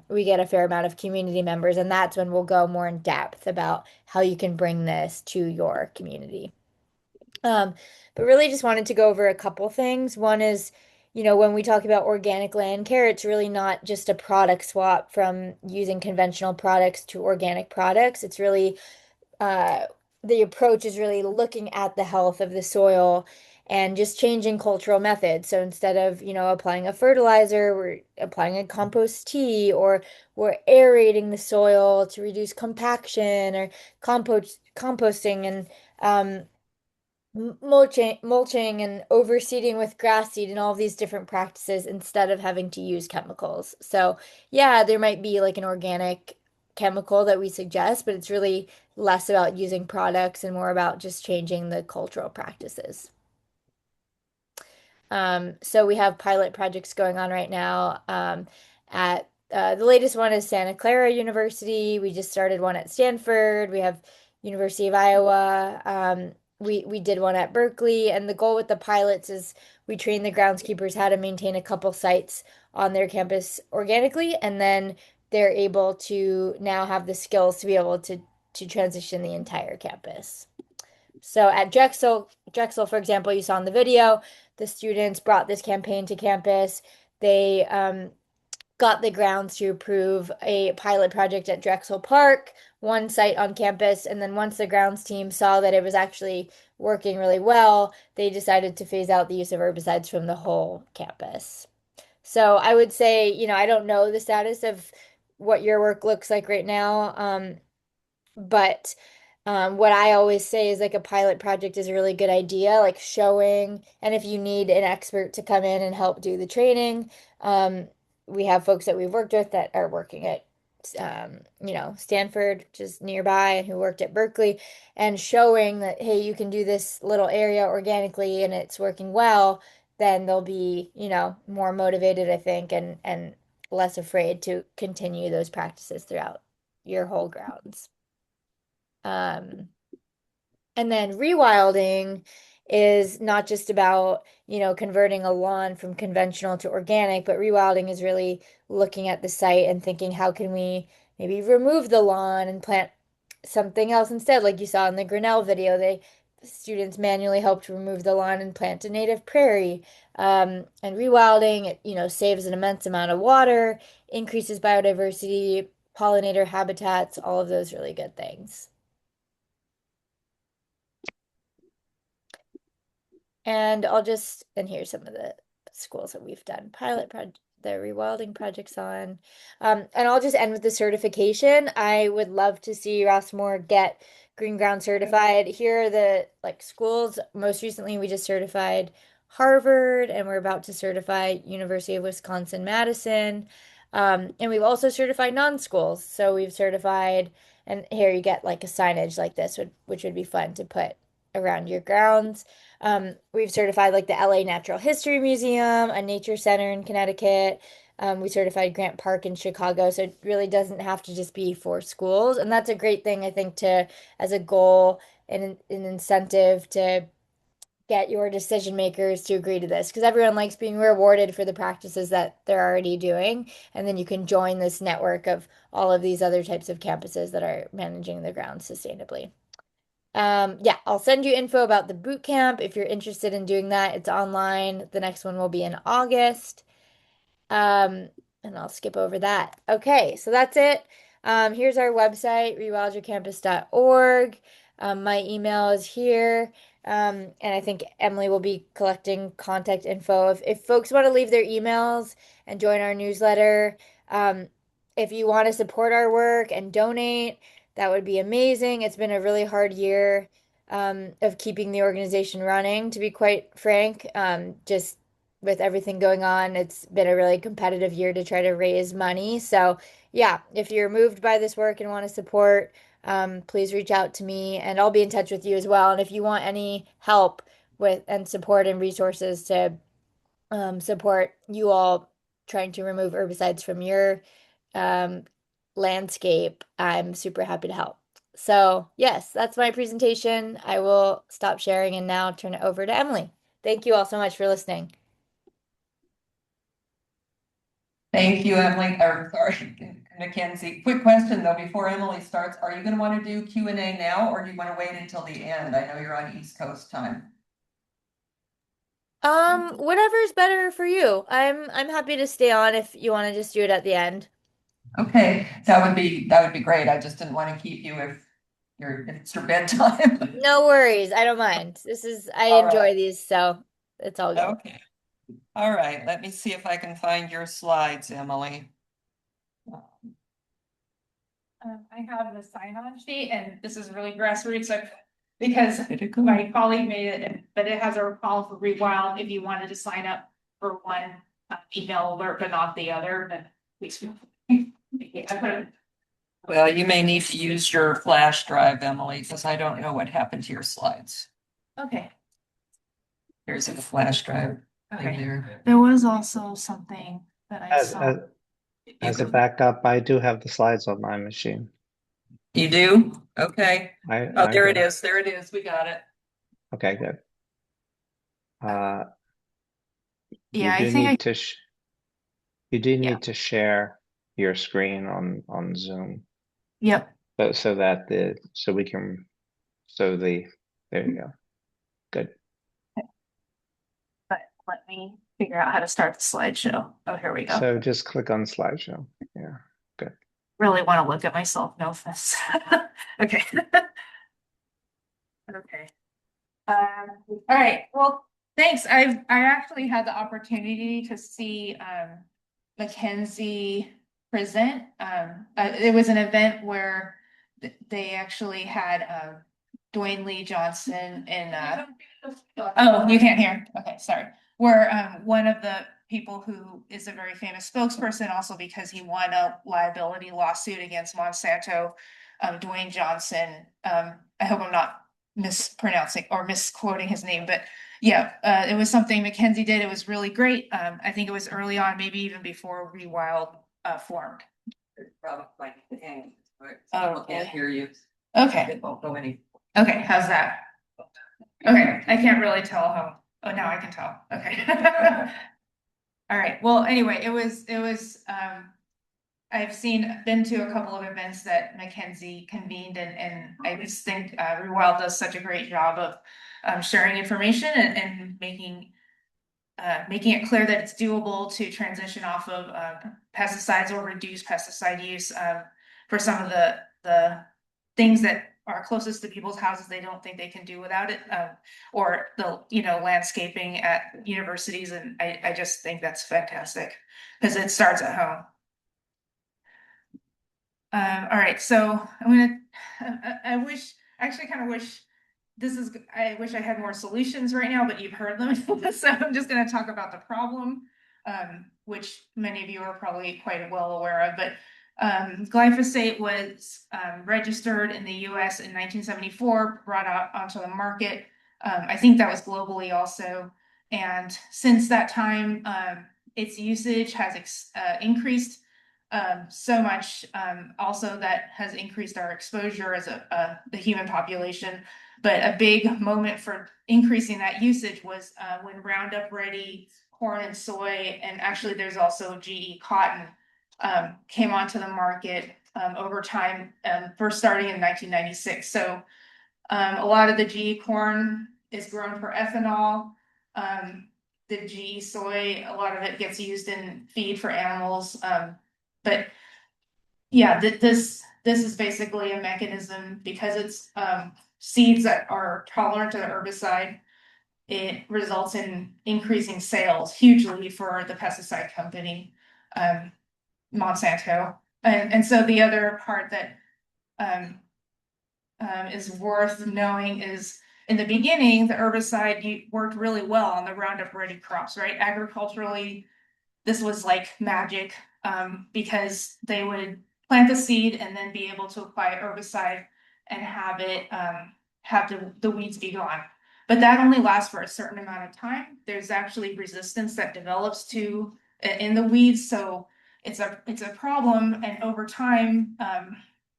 S10: we get a fair amount of community members, and that's when we'll go more in depth about how you can bring this to your community. But really just wanted to go over a couple things. One is, when we talk about organic land care, it's really not just a product swap from using conventional products to organic products. It's really, the approach is really looking at the health of the soil and just changing cultural methods. So instead of, applying a fertilizer, we're applying a compost tea, or we're aerating the soil to reduce compaction, or composting, and mulching and overseeding with grass seed, and all of these different practices instead of having to use chemicals. So yeah, there might be like an organic chemical that we suggest, but it's really less about using products and more about just changing the cultural practices. So we have pilot projects going on right now at the latest one is Santa Clara University. We just started one at Stanford. We have University of Iowa. We did one at Berkeley, and the goal with the pilots is we train the groundskeepers how to maintain a couple sites on their campus organically, and then they're able to now have the skills to be able to transition the entire campus. So at Drexel, for example, you saw in the video, the students brought this campaign to campus. They got the grounds to approve a pilot project at Drexel Park, one site on campus, and then once the grounds team saw that it was actually working really well, they decided to phase out the use of herbicides from the whole campus. So I would say, I don't know the status of what your work looks like right now, but what I always say is like a pilot project is a really good idea, like showing, and if you need an expert to come in and help do the training, we have folks that we've worked with that are working at, Stanford, just nearby, and who worked at Berkeley, and showing that, hey, you can do this little area organically and it's working well, then they'll be, more motivated, I think, and less afraid to continue those practices throughout your whole grounds. And then rewilding is not just about, converting a lawn from conventional to organic, but rewilding is really looking at the site and thinking, how can we maybe remove the lawn and plant something else instead? Like you saw in the Grinnell video, students manually helped remove the lawn and plant a native prairie. And rewilding, saves an immense amount of water, increases biodiversity, pollinator habitats, all of those really good things. And here's some of the schools that we've done the rewilding projects on. And I'll just end with the certification. I would love to see Rossmoor get green ground certified. Here are the schools. Most recently, we just certified Harvard, and we're about to certify University of Wisconsin-Madison. And we've also certified non-schools. So we've certified, and here you get like a signage like this, which would be fun to put around your grounds. We've certified like the LA Natural History Museum, a nature center in Connecticut. We certified Grant Park in Chicago. So it really doesn't have to just be for schools. And that's a great thing, I think, as a goal and an incentive to get your decision makers to agree to this, because everyone likes being rewarded for the practices that they're already doing. And then you can join this network of all of these other types of campuses that are managing the grounds sustainably. Yeah, I'll send you info about the boot camp if you're interested in doing that. It's online. The next one will be in August. And I'll skip over that. Okay, so that's it. Here's our website, rewildyourcampus.org. My email is here. And I think Emily will be collecting contact info. If folks want to leave their emails and join our newsletter, if you want to support our work and donate, that would be amazing. It's been a really hard year of keeping the organization running, to be quite frank. Just with everything going on, it's been a really competitive year to try to raise money. So yeah, if you're moved by this work and want to support, please reach out to me and I'll be in touch with you as well. And if you want any help with and support and resources to support you all trying to remove herbicides from your landscape, I'm super happy to help. So yes, that's my presentation. I will stop sharing and now turn it over to Emily. Thank you all so much for listening.
S9: Thank you, Emily, or sorry, Mackenzie. Quick question though, before Emily starts, are you gonna want to do Q&A now, or do you want to wait until the end? I know you're on East Coast time.
S10: Whatever's better for you. I'm happy to stay on if you want to just do it at the end.
S9: Okay, that would be great. I just didn't want to keep you if it's your bedtime.
S10: No worries. I don't mind. I enjoy these, so it's all good.
S9: Okay. All right, let me see if I can find your slides, Emily.
S3: I have the sign-on sheet, and this is really grassroots, because my colleague made it, but it has a call for rewild if you wanted to sign up for one email alert, but not the other, then please feel free. Well, you may need to use your flash drive, Emily, because I don't know what happened to your slides. Okay. Here's a flash drive. Okay. There was also something that I saw.
S1: As a backup, I do have the slides on my machine.
S9: You do? Okay.
S1: I
S9: there it is. There it is. We got it.
S1: Okay, good.
S3: Yeah,
S1: you do need to share your screen on Zoom.
S3: Yep.
S1: But so that we can there you go. Good.
S3: But let me figure out how to start the slideshow. Oh, here we go.
S1: So just click on slideshow. Yeah, good.
S3: Really want to look at myself, no offense. Okay. Okay. All right. Well, thanks. I actually had the opportunity to see Mackenzie present. It was an event where they actually had Dwayne Lee Johnson and oh, you can't hear. Okay, sorry. Where one of the people who is a very famous spokesperson, also because he won a liability lawsuit against Monsanto, Dwayne Johnson. I hope I'm not mispronouncing or misquoting his name, but yeah, it was something Mackenzie did. It was really great. I think it was early on, maybe even before Rewild formed. Oh,
S4: Can't hear you.
S3: Okay.
S4: It won't go any.
S3: Okay, how's that? Okay, I can't really tell how. Oh, now I can tell. Okay. All right. Well, anyway, it was I've been to a couple of events that Mackenzie convened, and I just think Rewild does such a great job of sharing information and making it clear that it's doable to transition off of pesticides or reduce pesticide use for some of the things that are closest to people's houses. They don't think they can do without it, or the landscaping at universities, and I just think that's fantastic because it starts at home. All right, so I wish, actually kind of wish I wish I had more solutions right now, but you've heard them. So I'm just going to talk about the problem, which many of you are probably quite well aware of. But glyphosate was registered in the US in 1974, brought out onto the market. I think that was globally also. And since that time, its usage has increased so much, also that has increased our exposure as the human population. But a big moment for increasing that usage was when Roundup Ready corn and soy, and actually there's also GE cotton, came onto the market over time, first starting in 1996. So a lot of the GE corn is grown for ethanol. The GE soy, a lot of it gets used in feed for animals. But yeah, this is basically a mechanism because it's seeds that are tolerant to the herbicide. It results in increasing sales hugely for the pesticide company, Monsanto. And so the other part that is worth knowing is in the beginning, the herbicide worked really well on the Roundup Ready crops, right? Agriculturally, this was like magic because they would plant the seed and then be able to apply herbicide and have it have the weeds be gone. But that only lasts for a certain amount of time. There's actually resistance that develops in the weeds, so it's a problem. And over time,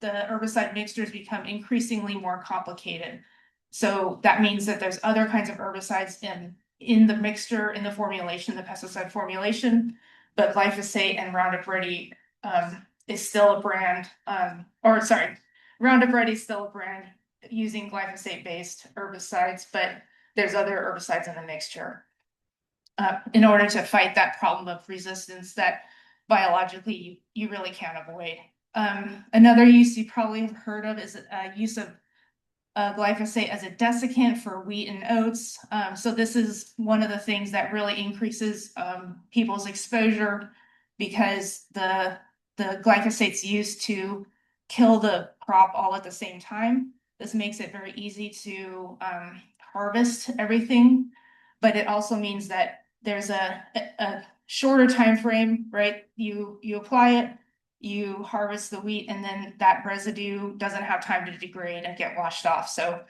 S3: the herbicide mixtures become increasingly more complicated. So that means that there's other kinds of herbicides in the mixture, in the formulation, the pesticide formulation. But glyphosate and Roundup Ready is still a brand, Roundup Ready is still a brand using glyphosate-based herbicides, but there's other herbicides in the mixture in order to fight that problem of resistance that biologically you really can't avoid. Another use you probably have heard of is use of glyphosate as a desiccant for wheat and oats. So this is one of the things that really increases people's exposure because the glyphosate's used to kill the crop all at the same time. This makes it very easy to harvest everything, but it also means that there's a shorter time frame, right? You apply it, you harvest the wheat, and then that residue doesn't have time to degrade and get washed off. So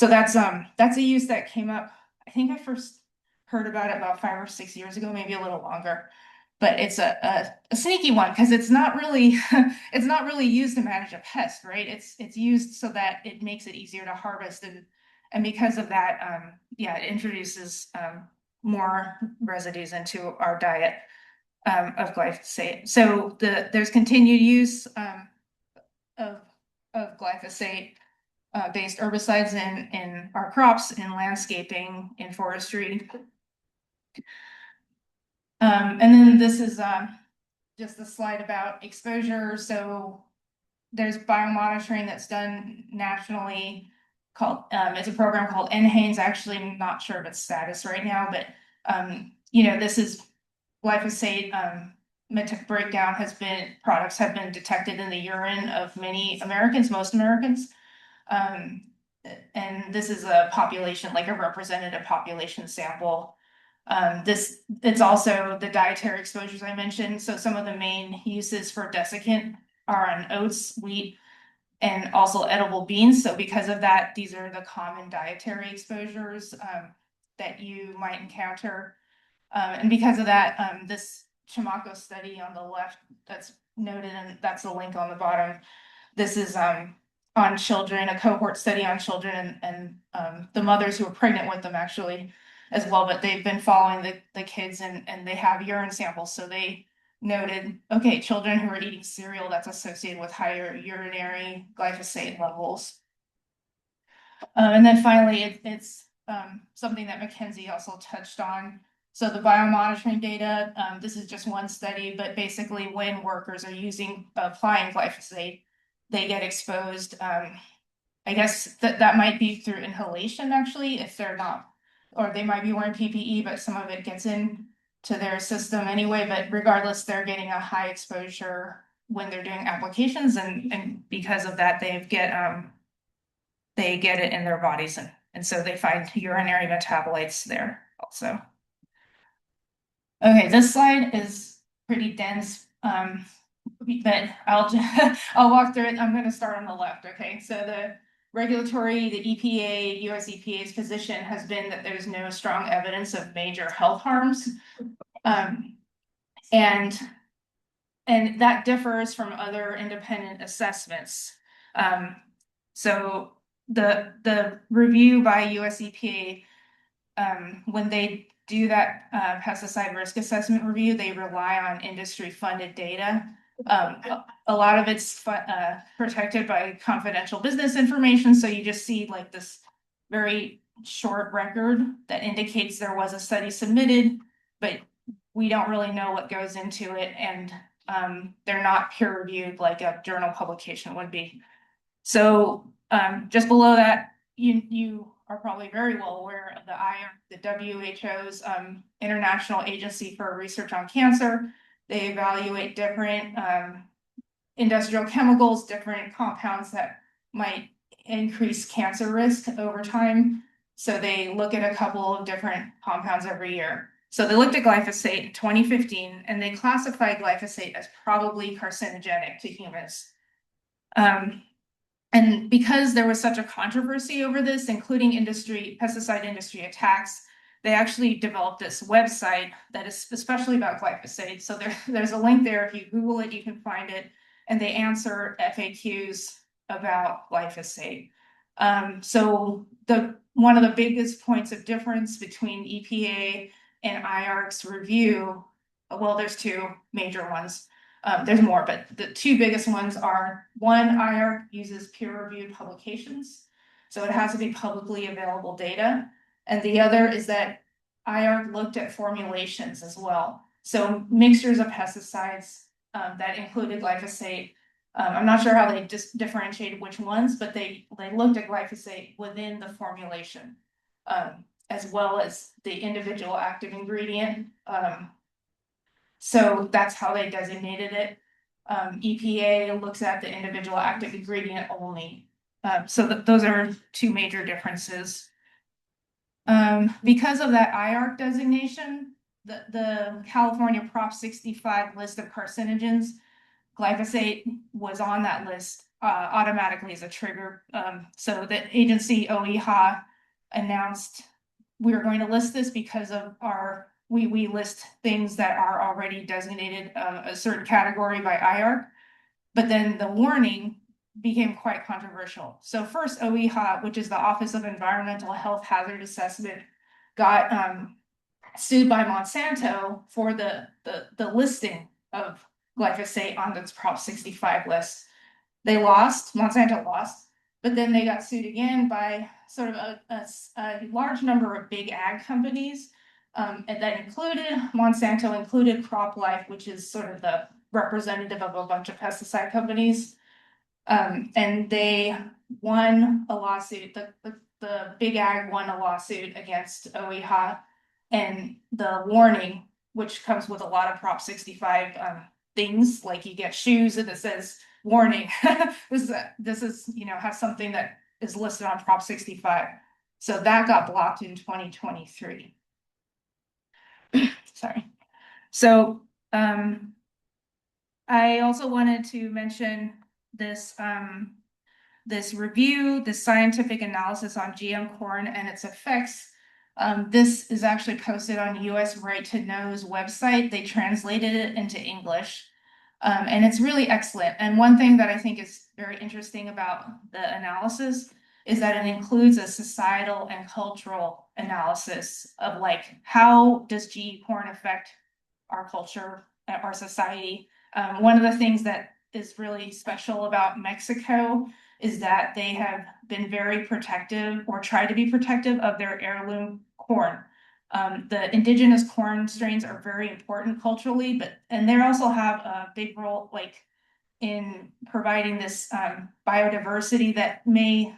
S3: that's a use that came up. I think I first heard about it about 5 or 6 years ago, maybe a little longer. But it's a sneaky one because it's not really used to manage a pest, right? It's used so that it makes it easier to harvest, and because of that, it introduces more residues into our diet. of glyphosate. So there's continued use of glyphosate based herbicides in our crops, in landscaping, in forestry. And then this is just a slide about exposure. So there's biomonitoring that's done nationally called, it's a program called NHANES. Actually, I'm not sure of its status right now, but you know, this is glyphosate breakdown products have been detected in the urine of many Americans, most Americans. And this is a population, like a representative population sample. It's also the dietary exposures I mentioned. So some of the main uses for desiccant are on oats, wheat, and also edible beans. So because of that, these are the common dietary exposures that you might encounter. And because of that, this Chamaco study on the left that's noted, and that's the link on the bottom. This is on children, a cohort study on children and the mothers who were pregnant with them actually as well, but they've been following the kids and they have urine samples. So they noted, okay, children who are eating cereal, that's associated with higher urinary glyphosate levels. And then finally, it's something that Mackenzie also touched on. So the biomonitoring data, this is just one study, but basically when workers are applying glyphosate, they get exposed. I guess that might be through inhalation actually, if they're not, or they might be wearing PPE, but some of it gets in to their system anyway. But regardless, they're getting a high exposure when they're doing applications, and because of that, they get it in their bodies, and so they find urinary metabolites there also. Okay, this slide is pretty dense, but I'll walk through it. I'm going to start on the left. Okay, so the regulatory, the EPA, US EPA's position has been that there's no strong evidence of major health harms, and that differs from other independent assessments. So the review by US EPA, when they do that pesticide risk assessment review, they rely on industry funded data. A lot of it's protected by confidential business information. So you just see like this very short record that indicates there was a study submitted, but we don't really know what goes into it. And they're not peer reviewed like a journal publication would be. So just below that, you are probably very well aware of the WHO's International Agency for Research on Cancer. They evaluate different industrial chemicals, different compounds that might increase cancer risk over time. So they look at a couple of different compounds every year. So they looked at glyphosate in 2015, and they classified glyphosate as probably carcinogenic to humans. And because there was such a controversy over this, including pesticide industry attacks, they actually developed this website that is especially about glyphosate. So there's a link there. If you Google it, you can find it. And they answer FAQs about glyphosate. So one of the biggest points of difference between EPA and IARC's review, well, there's two major ones. There's more, but the two biggest ones are, one, IARC uses peer-reviewed publications, so it has to be publicly available data. And the other is that IARC looked at formulations as well. So mixtures of pesticides that included glyphosate. I'm not sure how they just differentiated which ones, but they looked at glyphosate within the formulation, as well as the individual active ingredient. So that's how they designated it. EPA looks at the individual active ingredient only. So those are two major differences. Because of that IARC designation, the California Prop 65 list of carcinogens, glyphosate was on that list automatically as a trigger. So the agency OEHA announced we are going to list this because of we list things that are already designated a certain category by IARC, but then the warning became quite controversial. So first, OEHA, which is the Office of Environmental Health Hazard Assessment, got sued by Monsanto for the listing of glyphosate on its Prop 65 list. They lost, Monsanto lost, but then they got sued again by sort of a large number of big ag companies. And that included, Monsanto included CropLife, which is sort of the representative of a bunch of pesticide companies. And they won a lawsuit, the big ag won a lawsuit against OEHA, and the warning, which comes with a lot of Prop 65 things, like you get shoes and it says warning, this is, you know, has something that is listed on Prop 65. So that got blocked in 2023. Sorry. So I also wanted to mention this this review, this scientific analysis on GM corn and its effects. This is actually posted on US Right to Know's website. They translated it into English. And it's really excellent. And one thing that I think is very interesting about the analysis is that it includes a societal and cultural analysis of like, how does GE corn affect our culture, our society? One of the things that is really special about Mexico is that they have been very protective, or try to be protective, of their heirloom corn. The indigenous corn strains are very important culturally, and they also have a big role like in providing this biodiversity that may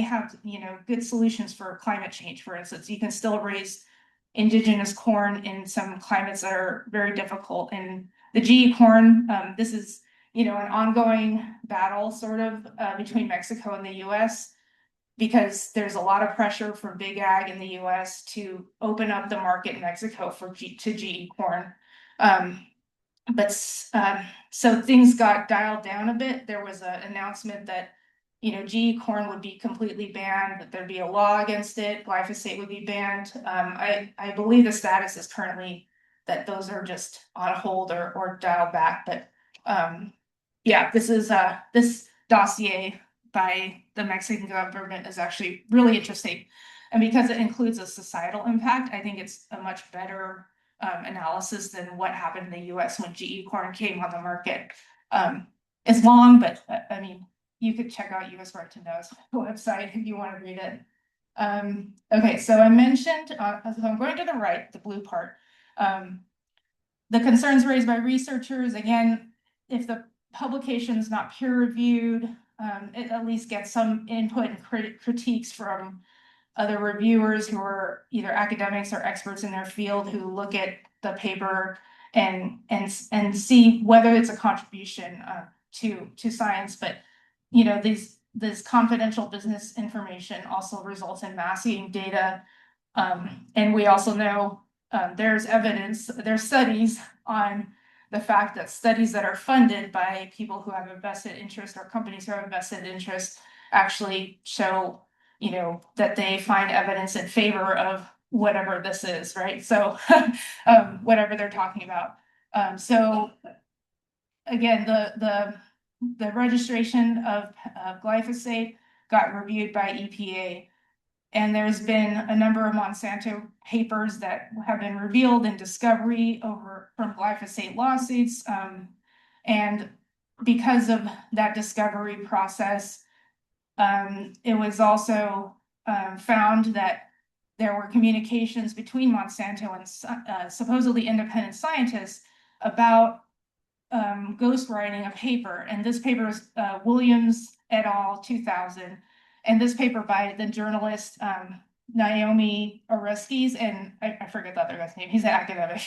S3: have, you know, good solutions for climate change. For instance, you can still raise indigenous corn in some climates that are very difficult. And the GE corn, this is, you know, an ongoing battle sort of between Mexico and the US, because there's a lot of pressure from big ag in the US to open up the market in Mexico for GE corn. So things got dialed down a bit. There was an announcement that, you know, GE corn would be completely banned, that there'd be a law against it, glyphosate would be banned. I believe the status is currently that those are just on hold or dialed back. But yeah, this is this dossier by the Mexican government is actually really interesting. And because it includes a societal impact, I think it's a much better analysis than what happened in the US when GE corn came on the market. It's long, but I mean, you could check out US Right to Know's website if you want to read it. Okay, so I mentioned, so I'm going to the right, the blue part. The concerns raised by researchers, again, if the publication is not peer reviewed, it at least gets some input and critiques from other reviewers who are either academics or experts in their field, who look at the paper and see whether it's a contribution to science. But you know, this confidential business information also results in masking data, and we also know there's evidence, there's studies on the fact that studies that are funded by people who have a vested interest, or companies who have a vested interest, actually show, you know, that they find evidence in favor of whatever this is, right? So whatever they're talking about. So again, the registration of glyphosate got reviewed by EPA. And there's been a number of Monsanto papers that have been revealed in discovery from glyphosate lawsuits. And because of that discovery process, it was also found that there were communications between Monsanto and supposedly independent scientists about ghostwriting a paper. And this paper is Williams et al. 2000. And this paper by the journalist Naomi Oreskes, and I forget the other guy's name, he's an academic,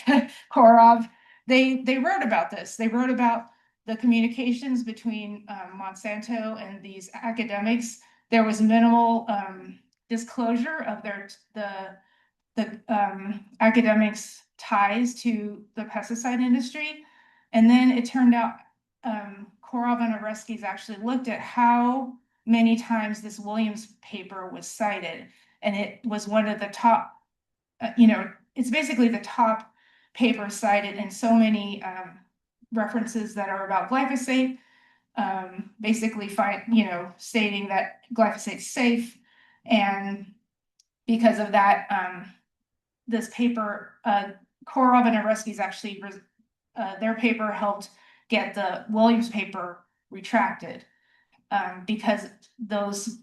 S3: Korov. They wrote about this. They wrote about the communications between Monsanto and these academics. There was minimal disclosure of the academics' ties to the pesticide industry. And then it turned out Korov and Oreskes actually looked at how many times this Williams paper was cited. And it was one of the top, you know, it's basically the top paper cited in so many references that are about glyphosate, basically stating that glyphosate's safe. And because of that, this paper, Korov and Areski's actually, their paper helped get the Williams paper retracted, because those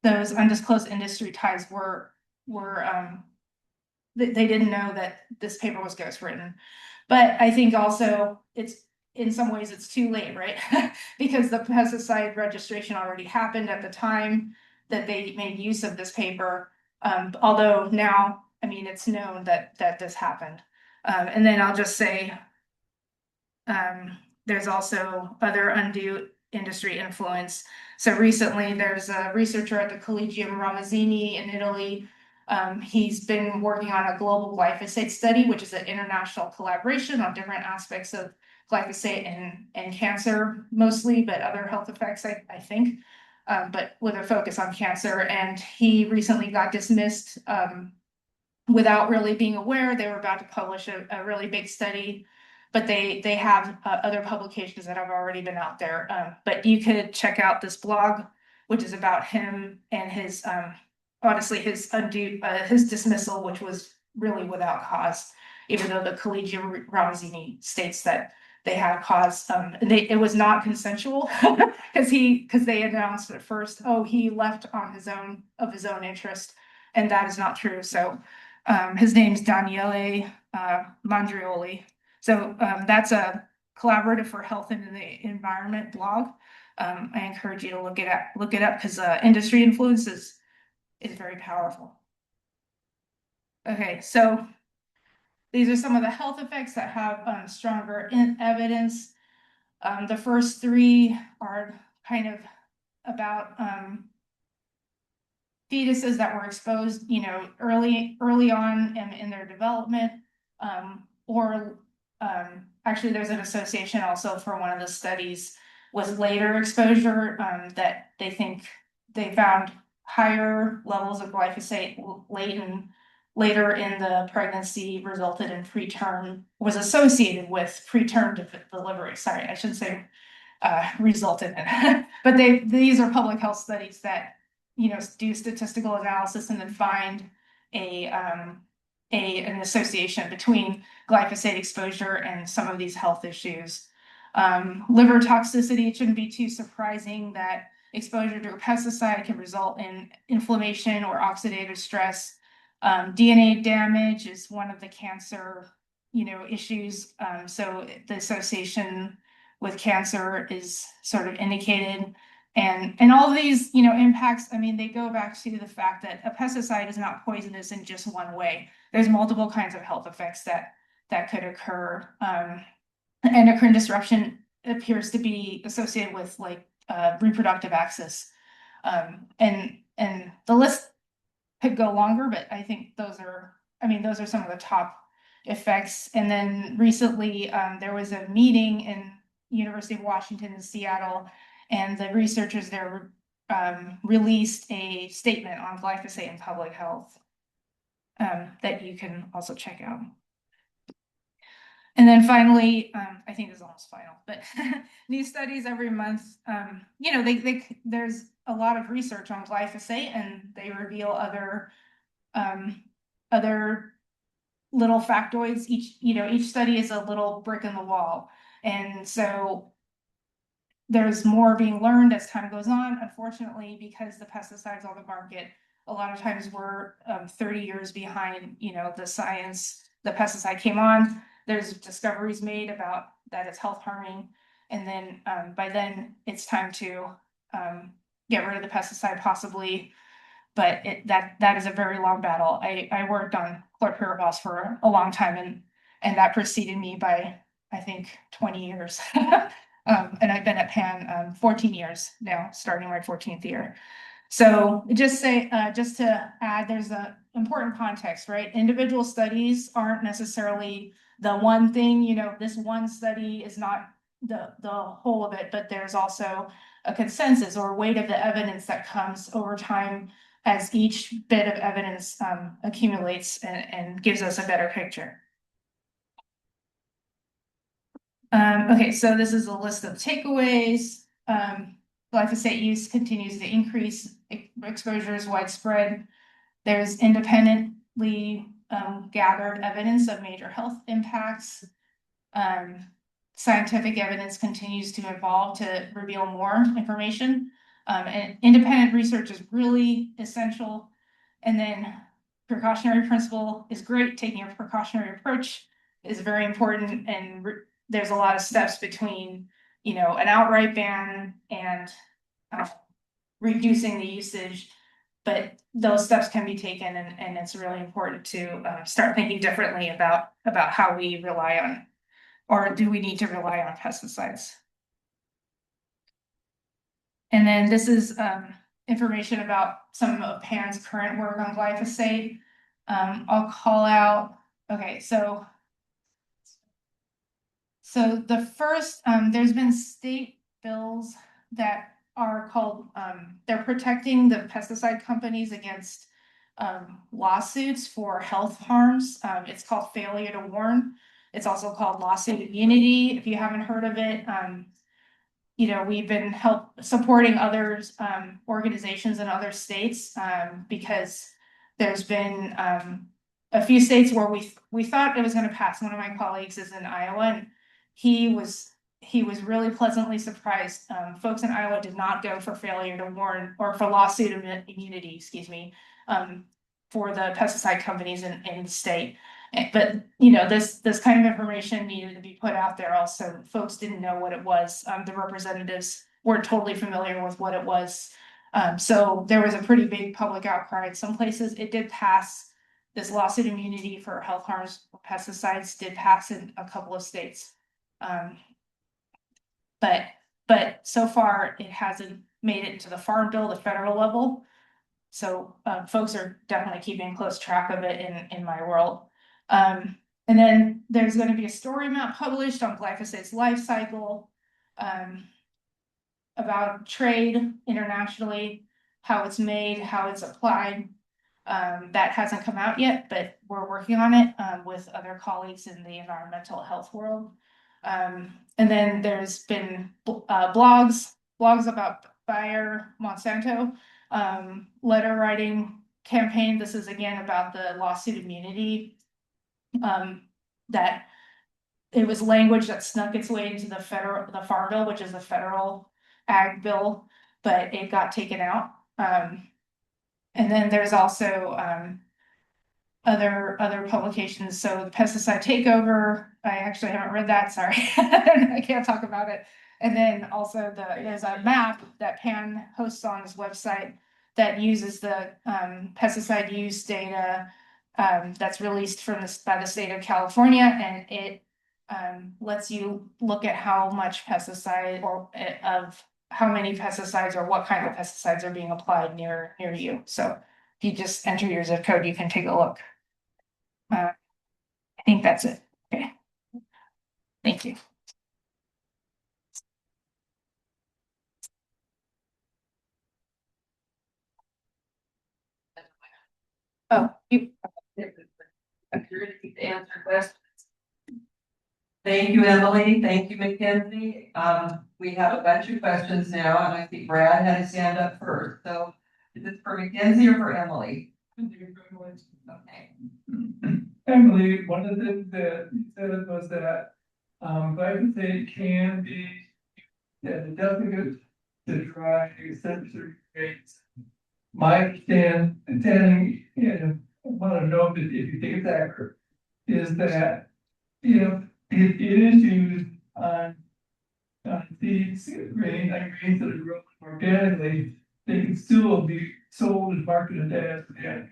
S3: undisclosed industry ties were they didn't know that this paper was ghostwritten. But I think also it's, in some ways it's too late, right? Because the pesticide registration already happened at the time that they made use of this paper. Although now, I mean, it's known that this happened. And then I'll just say, there's also other undue industry influence. So recently there's a researcher at the Collegium Ramazzini in Italy. He's been working on a global glyphosate study, which is an international collaboration on different aspects of glyphosate and cancer mostly, but other health effects, I think, but with a focus on cancer. And he recently got dismissed without really being aware. They were about to publish a really big study, but they have other publications that have already been out there. But you could check out this blog, which is about him and his honestly his dismissal, which was really without cause, even though the Collegium Ramazzini states that they had cause. It was not consensual because they announced at first, oh, he left on his own interest, and that is not true. So his name's Daniele Mandrioli. So that's a collaborative for health and the environment blog. I encourage you to look it up because industry influence is very powerful. Okay, so these are some of the health effects that have stronger evidence. The first three are kind of about fetuses that were exposed, early on in their development, or actually there's an association also for one of the studies with later exposure, that they think they found higher levels of glyphosate later in the pregnancy resulted in was associated with preterm delivery. Sorry, I shouldn't say resulted in, but these are public health studies that do statistical analysis and then find an association between glyphosate exposure and some of these health issues. Liver toxicity, it shouldn't be too surprising that exposure to a pesticide can result in inflammation or oxidative stress. DNA damage is one of the cancer, issues. So the association with cancer is sort of indicated. And all of these, impacts, I mean, they go back to the fact that a pesticide is not poisonous in just one way. There's multiple kinds of health effects that could occur. Endocrine disruption appears to be associated with reproductive axis. And the list could go longer, but I think those are some of the top effects. And then recently there was a meeting in University of Washington in Seattle, and the researchers there released a statement on glyphosate and public health that you can also check out. And then finally, I think this is almost final, but new studies every month, there's a lot of research on glyphosate, and they reveal other little factoids. Each study is a little brick in the wall. And so there's more being learned as time goes on. Unfortunately, because the pesticides on the market, a lot of times we're 30 years behind, the science. The pesticide came on, there's discoveries made about that it's health harming. And then by then it's time to get rid of the pesticide possibly. But that is a very long battle. I worked on chlorpyrifos for a long time, and that preceded me by, I think, 20 years. And I've been at PAN 14 years now, starting my 14th year. So just to add, there's an important context, right? Individual studies aren't necessarily the one thing, this one study is not the whole of it, but there's also a consensus or weight of the evidence that comes over time as each bit of evidence accumulates and gives us a better picture. Okay, so this is a list of takeaways. Glyphosate use continues to increase, exposure is widespread. There's independently gathered evidence of major health impacts. Scientific evidence continues to evolve to reveal more information. And independent research is really essential. And then precautionary principle is great. Taking a precautionary approach is very important. And there's a lot of steps between, you know, an outright ban and reducing the usage. But those steps can be taken, and it's really important to start thinking differently about how we rely on, or do we need to rely on pesticides. And then this is information about some of Pan's current work on glyphosate. I'll call out, okay, so the first, there's been state bills that are called, they're protecting the pesticide companies against lawsuits for health harms. It's called failure to warn. It's also called lawsuit immunity. If you haven't heard of it, you know, we've been supporting others, organizations in other states, because there's been a few states where we thought it was going to pass. One of my colleagues is in Iowa, and he was really pleasantly surprised. Folks in Iowa did not go for failure to warn or for lawsuit immunity, excuse me, for the pesticide companies in the state. But you know, this kind of information needed to be put out there. Also, folks didn't know what it was. The representatives weren't totally familiar with what it was. So there was a pretty big public outcry. In some places it did pass. This lawsuit immunity for health harms for pesticides did pass in a couple of states. But so far it hasn't made it into the farm bill, the federal level. So folks are definitely keeping close track of it in my world. And then there's going to be a story map published on glyphosate's life cycle, about trade internationally, how it's made, how it's applied. That hasn't come out yet, but we're working on it with other colleagues in the environmental health world. And then there's been blogs about Bayer, Monsanto, letter writing campaign. This is again about the lawsuit immunity. That it was language that snuck its way into the farm bill, which is a federal ag bill, but it got taken out. And then there's also other publications. So the pesticide takeover, I actually haven't read that, sorry. I can't talk about it. And then also there's a map that Pan hosts on his website that uses the pesticide use data that's released by the state of California, and it lets you look at how much pesticide or of how many pesticides or what kind of pesticides are being applied near you. So if you just enter your zip code, you can take a look. I think that's it. Okay. Thank you. Oh, you.
S4: To answer questions. Thank you, Emily. Thank you, Mackenzie. We have a bunch of questions now, and I think Brad had his hand up first. So is this for Mackenzie or for Emily? Okay.
S6: Emily, one of the things that you said was that glyphosate can be as a delegate to try sensory rates. My understanding, and I want to know if you think it's accurate, is that if it is used on seeds, grains that are grown organically, they can still be sold and marketed as organic.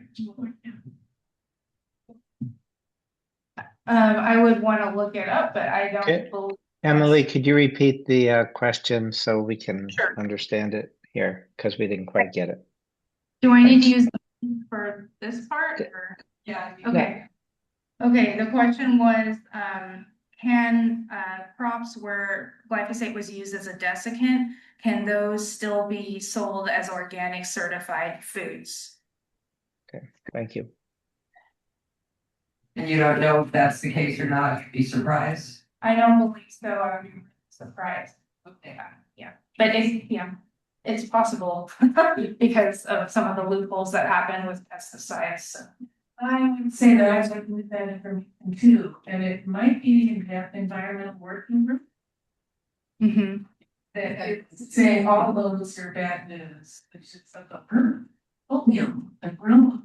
S3: I would want to look it up, but I don't believe.
S1: Emily, could you repeat the question so we can understand it here? Because we didn't quite get it.
S3: Do I need to use for this part? Or?
S4: Yeah.
S3: Okay. Okay. The question was, can crops where glyphosate was used as a desiccant, can those still be sold as organic certified foods?
S1: Okay, thank you.
S4: And you don't know if that's the case or not, you'd be surprised.
S3: I don't believe so. I would be surprised. Okay. Yeah, but it's possible because of some of the loopholes that happen with pesticides. So. I would say that I was looking at that information too, and it might be in the environmental working group. That it's saying all those are bad news. It's just like oatmeal and granola.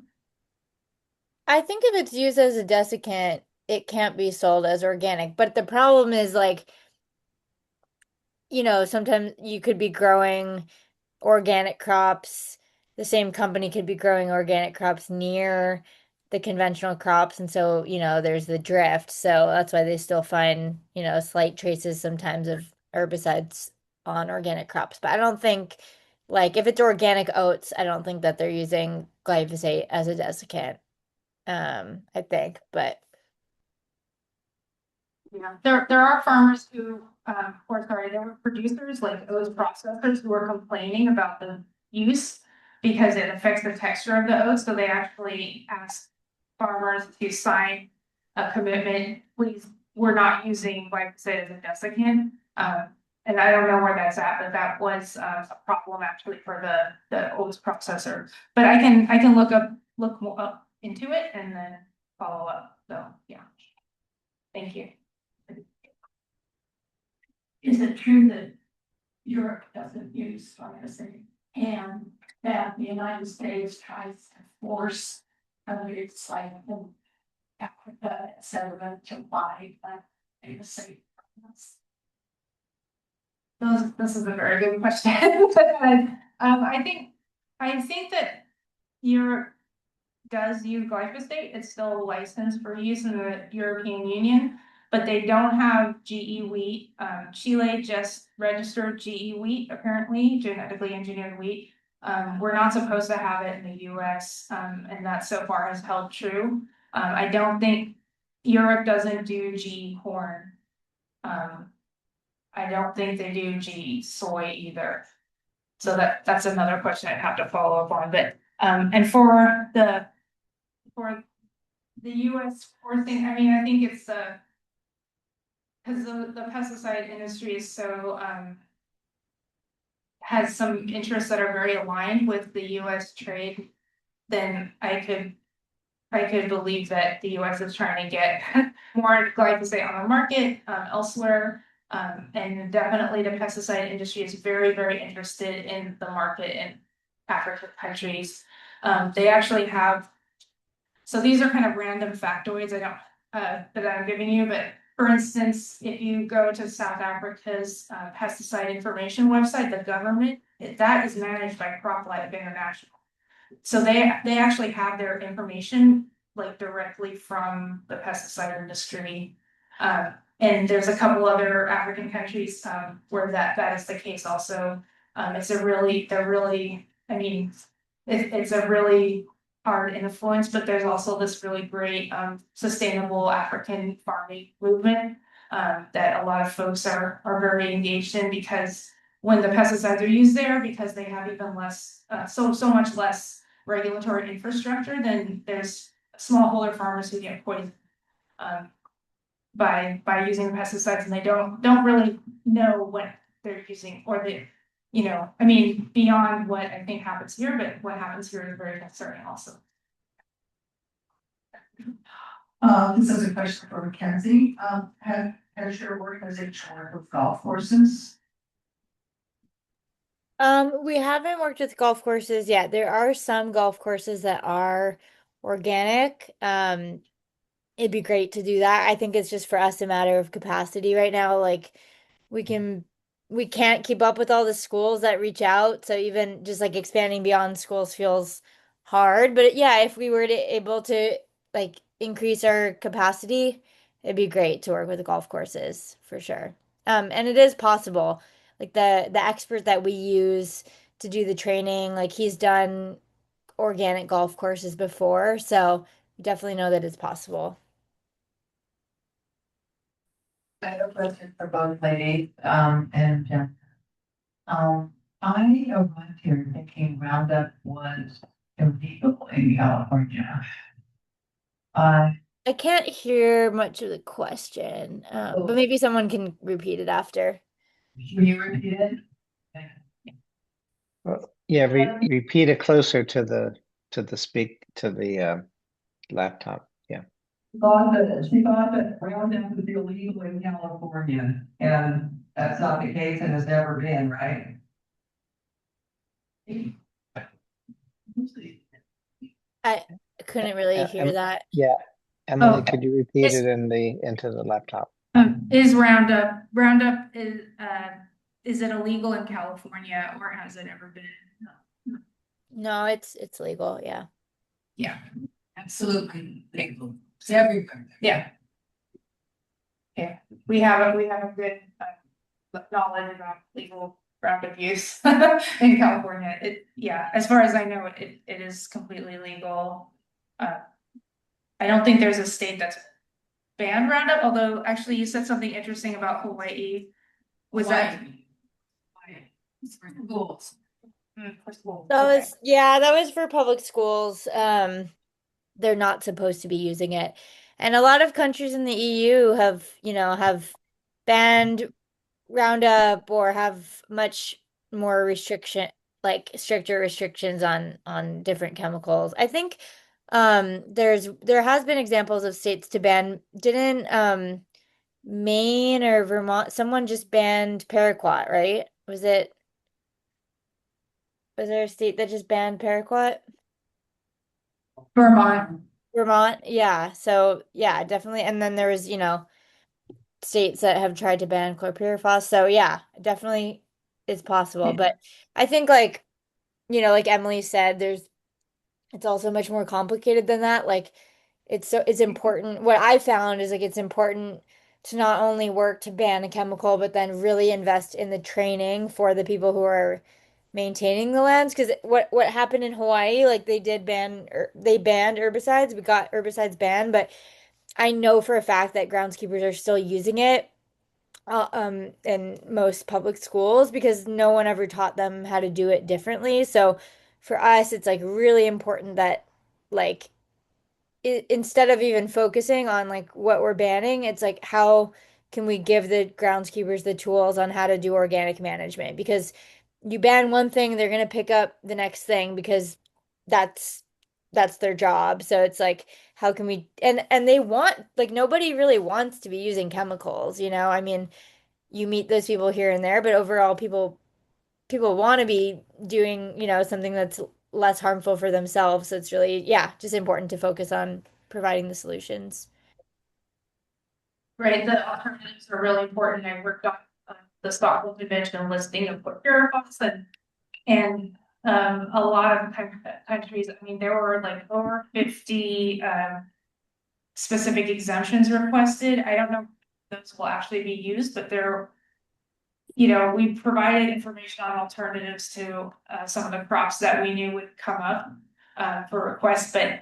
S10: I think if it's used as a desiccant, it can't be sold as organic. But the problem is like, sometimes you could be growing organic crops. The same company could be growing organic crops near the conventional crops. And so, there's the drift. So that's why they still find, slight traces sometimes of herbicides on organic crops. But I don't think, like, if it's organic oats, I don't think that they're using glyphosate as a desiccant. I think, but
S3: Yeah, there are farmers who, or sorry, there were producers like those processors who are complaining about the use because it affects the texture of the oats. So they actually asked farmers to sign a commitment. Please, we're not using glyphosate as a desiccant. And I don't know where that's at, but that was a problem actually for the oats processor. But I can look more up into it and then follow up. So yeah, thank you. Is it true that Europe doesn't use glyphosate and that the United States tries to force countries like in Africa, et cetera, to buy glyphosate from us? This is a very good question. I think that Europe does use glyphosate. It's still licensed for use in the European Union, but they don't have GE wheat. Chile just registered GE wheat, apparently, genetically engineered wheat. We're not supposed to have it in the US, and that so far has held true. I don't think Europe doesn't do GE corn. I don't think they do GE soy either. So that's another question I'd have to follow up on. But and for the US forcing, I mean, I think it's because the pesticide industry is so has some interests that are very aligned with the US trade, then I could believe that the US is trying to get more glyphosate on the market elsewhere. And definitely the pesticide industry is very, very interested in the market in African countries. They actually have, so these are kind of random factoids that I'm giving you, but for instance, if you go to South Africa's pesticide information website, the government, that is managed by CropLife International. So they actually have their information like directly from the pesticide industry. And there's a couple other African countries where that is the case also. It's a really, I mean, it's a really hard influence, but there's also this really great sustainable African farming movement that a lot of folks are very engaged in, because when the pesticides are used there, because they have even less, so much less regulatory infrastructure, then there's smallholder farmers who get poisoned by using pesticides, and they don't really know what they're using, or I mean, beyond what I think happens here, but what happens here is very concerning also.
S7: This is a question for Mackenzie. Has your organization worked with golf courses?
S10: We haven't worked with golf courses yet. There are some golf courses that are organic. It'd be great to do that. I think it's just for us a matter of capacity right now. Like we can't keep up with all the schools that reach out. So even just like expanding beyond schools feels hard. But yeah, if we were able to like increase our capacity, it'd be great to work with the golf courses for sure. And it is possible. Like the expert that we use to do the training, like he's done organic golf courses before, so we definitely know that it's possible.
S7: I have a question for both ladies, and Jen. I arrived here thinking Roundup was illegal in California.
S10: I can't hear much of the question, but maybe someone can repeat it after.
S7: Will you repeat it?
S1: Well, yeah, repeat it closer to the laptop. Yeah.
S4: She thought that Roundup was illegal in California, and that's not the case and has never been, right?
S10: I couldn't really hear that.
S1: Yeah. Emily,
S3: Oh,
S1: could you repeat it into the laptop?
S3: Is Roundup is it illegal in California or has it ever been?
S10: No, it's legal, yeah.
S3: Yeah, absolutely legal. It's everywhere. Yeah. Yeah, we have a good knowledge about legal Roundup use in California. Yeah, as far as I know, it is completely legal. I don't think there's a state that's banned Roundup, although actually you said something interesting about Hawaii. Was that? It's for schools. For schools.
S10: That was for public schools. They're not supposed to be using it. And a lot of countries in the EU have banned Roundup or have much more like stricter restrictions on different chemicals. I think there has been examples of states to ban. Didn't Maine or Vermont, someone just banned paraquat, right? Was there a state that just banned paraquat?
S3: Vermont.
S10: Vermont, yeah. So yeah, definitely. And then there was, states that have tried to ban chlorpyrifos. So yeah, definitely is possible. But I think like Emily said, it's also much more complicated than that. Like it's important. What I found is like it's important to not only work to ban a chemical, but then really invest in the training for the people who are maintaining the lands. Because what happened in Hawaii, like they banned herbicides. We got herbicides banned, but I know for a fact that groundskeepers are still using it in most public schools because no one ever taught them how to do it differently. So for us, it's like really important that like instead of even focusing on like what we're banning, it's like how can we give the groundskeepers the tools on how to do organic management? Because you ban one thing, they're gonna pick up the next thing because that's that's their job. So it's like how can we and they want like nobody really wants to be using chemicals, you know? I mean, you meet those people here and there, but overall people want to be doing, something that's less harmful for themselves. So it's really, yeah, just important to focus on providing the solutions.
S3: Right, the alternatives are really important. I worked on the Stockholm Convention listing of chlorpyrifos and a lot of countries. I mean, there were like over 50 specific exemptions requested. I don't know if those will actually be used, but we provided information on alternatives to some of the crops that we knew would come up for requests, but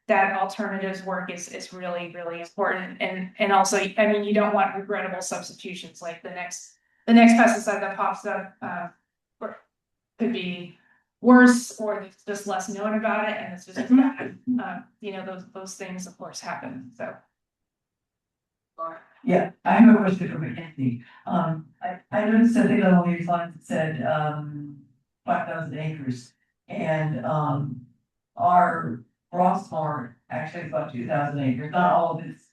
S3: that alternatives work is really, really important. And also, I mean, you don't want regrettable substitutions like the next pesticide that pops up could be worse or it's just less known about it and it's just bad. Those things of course happen. So
S4: Yeah, I have a question for Mackenzie. I noticed something along these lines that said, 5,000 acres. And, our Rossmoor actually is about 2,000 acres. Not all of it's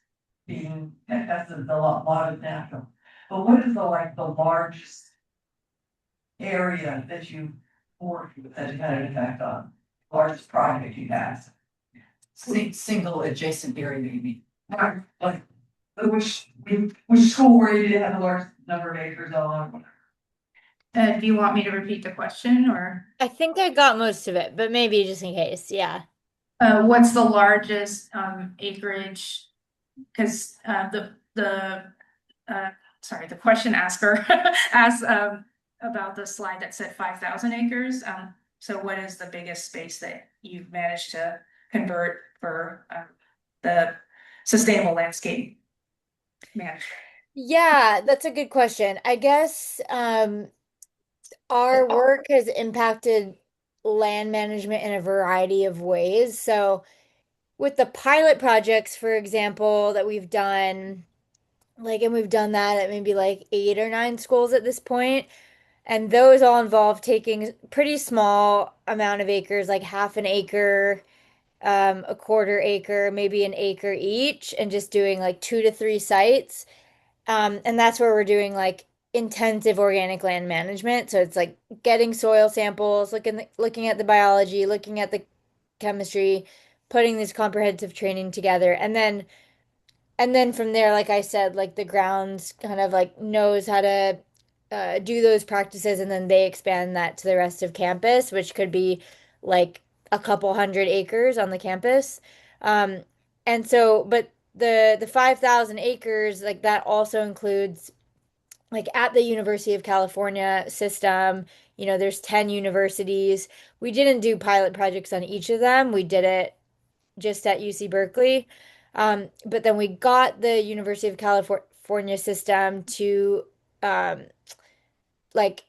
S4: being, that's a lot of natural. But what is the largest area that you worked with that you had an impact on? Largest project you had? Single adjacent area, maybe. Like, which school were you did have a large number of acres on?
S3: do you want me to repeat the question or?
S10: I think I got most of it, but maybe just in case, yeah.
S3: What's the largest acreage? Because the question asker asked about the slide that said 5,000 acres. So what is the biggest space that you've managed to convert for the sustainable landscape management?
S10: Yeah, that's a good question. I guess our work has impacted land management in a variety of ways. So with the pilot projects, for example, that we've done, and we've done that at maybe like 8 or 9 schools at this point, and those all involve taking pretty small amount of acres, like half an acre, a quarter acre, maybe an acre each, and just doing like 2 to 3 sites. And that's where we're doing like intensive organic land management. So it's like getting soil samples, looking at the biology, looking at the chemistry, putting this comprehensive training together, and then from there, like I said, like the grounds kind of like knows how to do those practices, and then they expand that to the rest of campus, which could be like a couple hundred acres on the campus. Um, and so, but the 5,000 acres, like that also includes like at the University of California system, there's 10 universities. We didn't do pilot projects on each of them. We did it just at UC Berkeley. But then we got the University of California system to um, like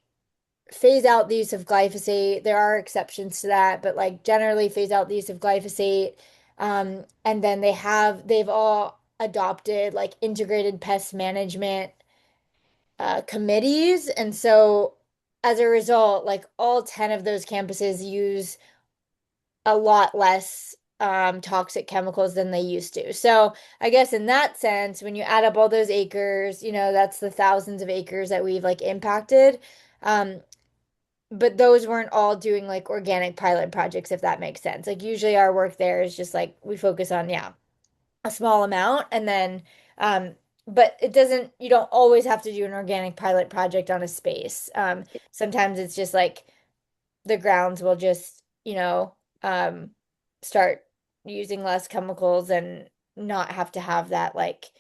S10: phase out the use of glyphosate. There are exceptions to that, but like generally phase out the use of glyphosate. And then they've all adopted like integrated pest management committees. And so as a result, like all 10 of those campuses use a lot less toxic chemicals than they used to. So I guess in that sense, when you add up all those acres, that's the thousands of acres that we've like impacted. Um, but those weren't all doing like organic pilot projects, if that makes sense. Like usually our work there is just like we focus on, yeah, a small amount and then but you don't always have to do an organic pilot project on a space. Sometimes it's just like the grounds will just, um, start using less chemicals and not have to have that like,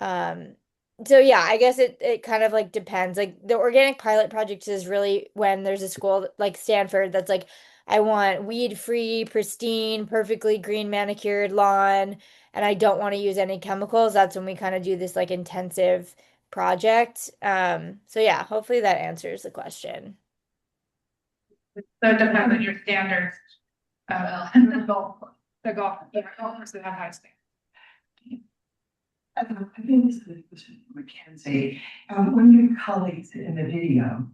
S10: um, so yeah, I guess it kind of like depends. Like the organic pilot project is really when there's a school like Stanford that's like, I want weed-free, pristine, perfectly green manicured lawn, and I don't want to use any chemicals. That's when we kind of do this like intensive project. So yeah, hopefully that answers the question.
S3: So it depends on your standards. The golfers that have high standards.
S7: I think this is a question for Mackenzie. One of your colleagues in the video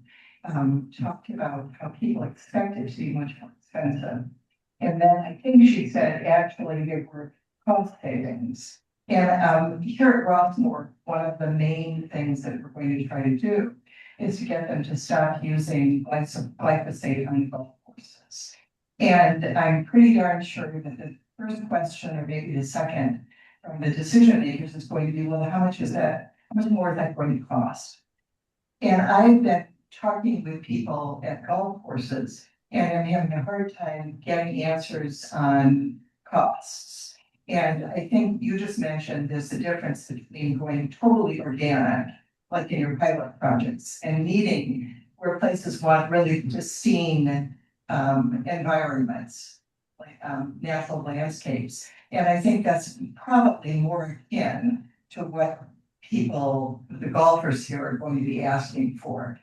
S7: talked about how people expect it to be much more expensive. And then I think she said actually there were cost savings. And here at Rossmoor, one of the main things that we're going to try to do is to get them to stop using glyphosate on golf courses. And I'm pretty darn sure that the first question, or maybe the second, from the decision makers is going to be, well, how much more is that going to cost? And I've been talking with people at golf courses and I'm having a hard time getting answers on costs. And I think you just mentioned there's a difference between going totally organic, like in your pilot projects, and needing where places want really pristine environments, like natural landscapes. And I think that's probably more akin to what the golfers here are going to be asking for.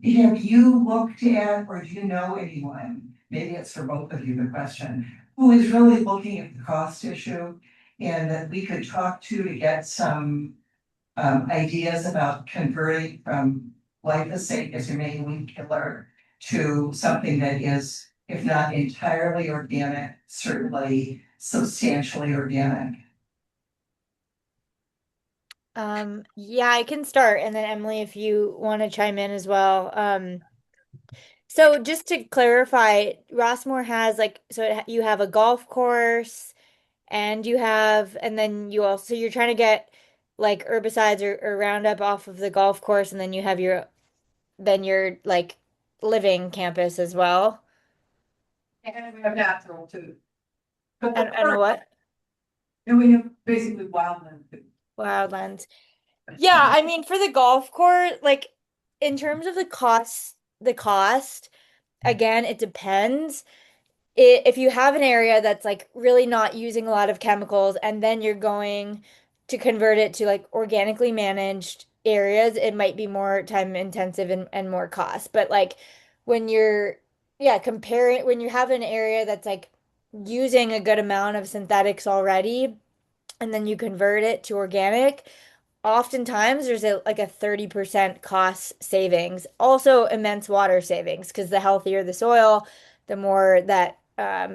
S7: Have you looked at, or do you know anyone, maybe it's for both of you, the question, who is really looking at the cost issue and that we could talk to get some ideas about converting from glyphosate as your main weed killer to something that is, if not entirely organic, certainly substantially organic?
S10: Yeah, I can start, and then Emily, if you want to chime in as well. So just to clarify, Rossmoor has like, you have a golf course, and then you're trying to get like herbicides or Roundup off of the golf course, and then you have your like living campus as well.
S7: And we have natural too.
S10: And what?
S7: And we have basically wildland too.
S10: Wildlands. Yeah, I mean for the golf course, like in terms of the cost, again, it depends. If you have an area that's like really not using a lot of chemicals and then you're going to convert it to like organically managed areas, it might be more time intensive and more cost. But like when you're, yeah, comparing, when you have an area that's like using a good amount of synthetics already and then you convert it to organic, oftentimes there's like a 30% cost savings. Also immense water savings because the healthier the soil, the more that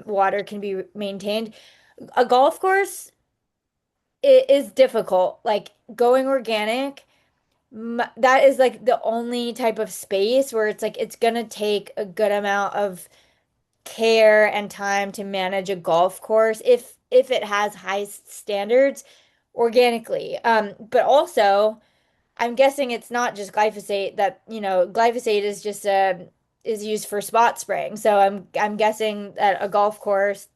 S10: water can be maintained. A golf course, it is difficult. Like going organic, that is like the only type of space where it's like it's gonna take a good amount of care and time to manage a golf course if it has high standards organically. But also I'm guessing it's not just glyphosate that, glyphosate is just is used for spot spraying. So I'm guessing that a golf course,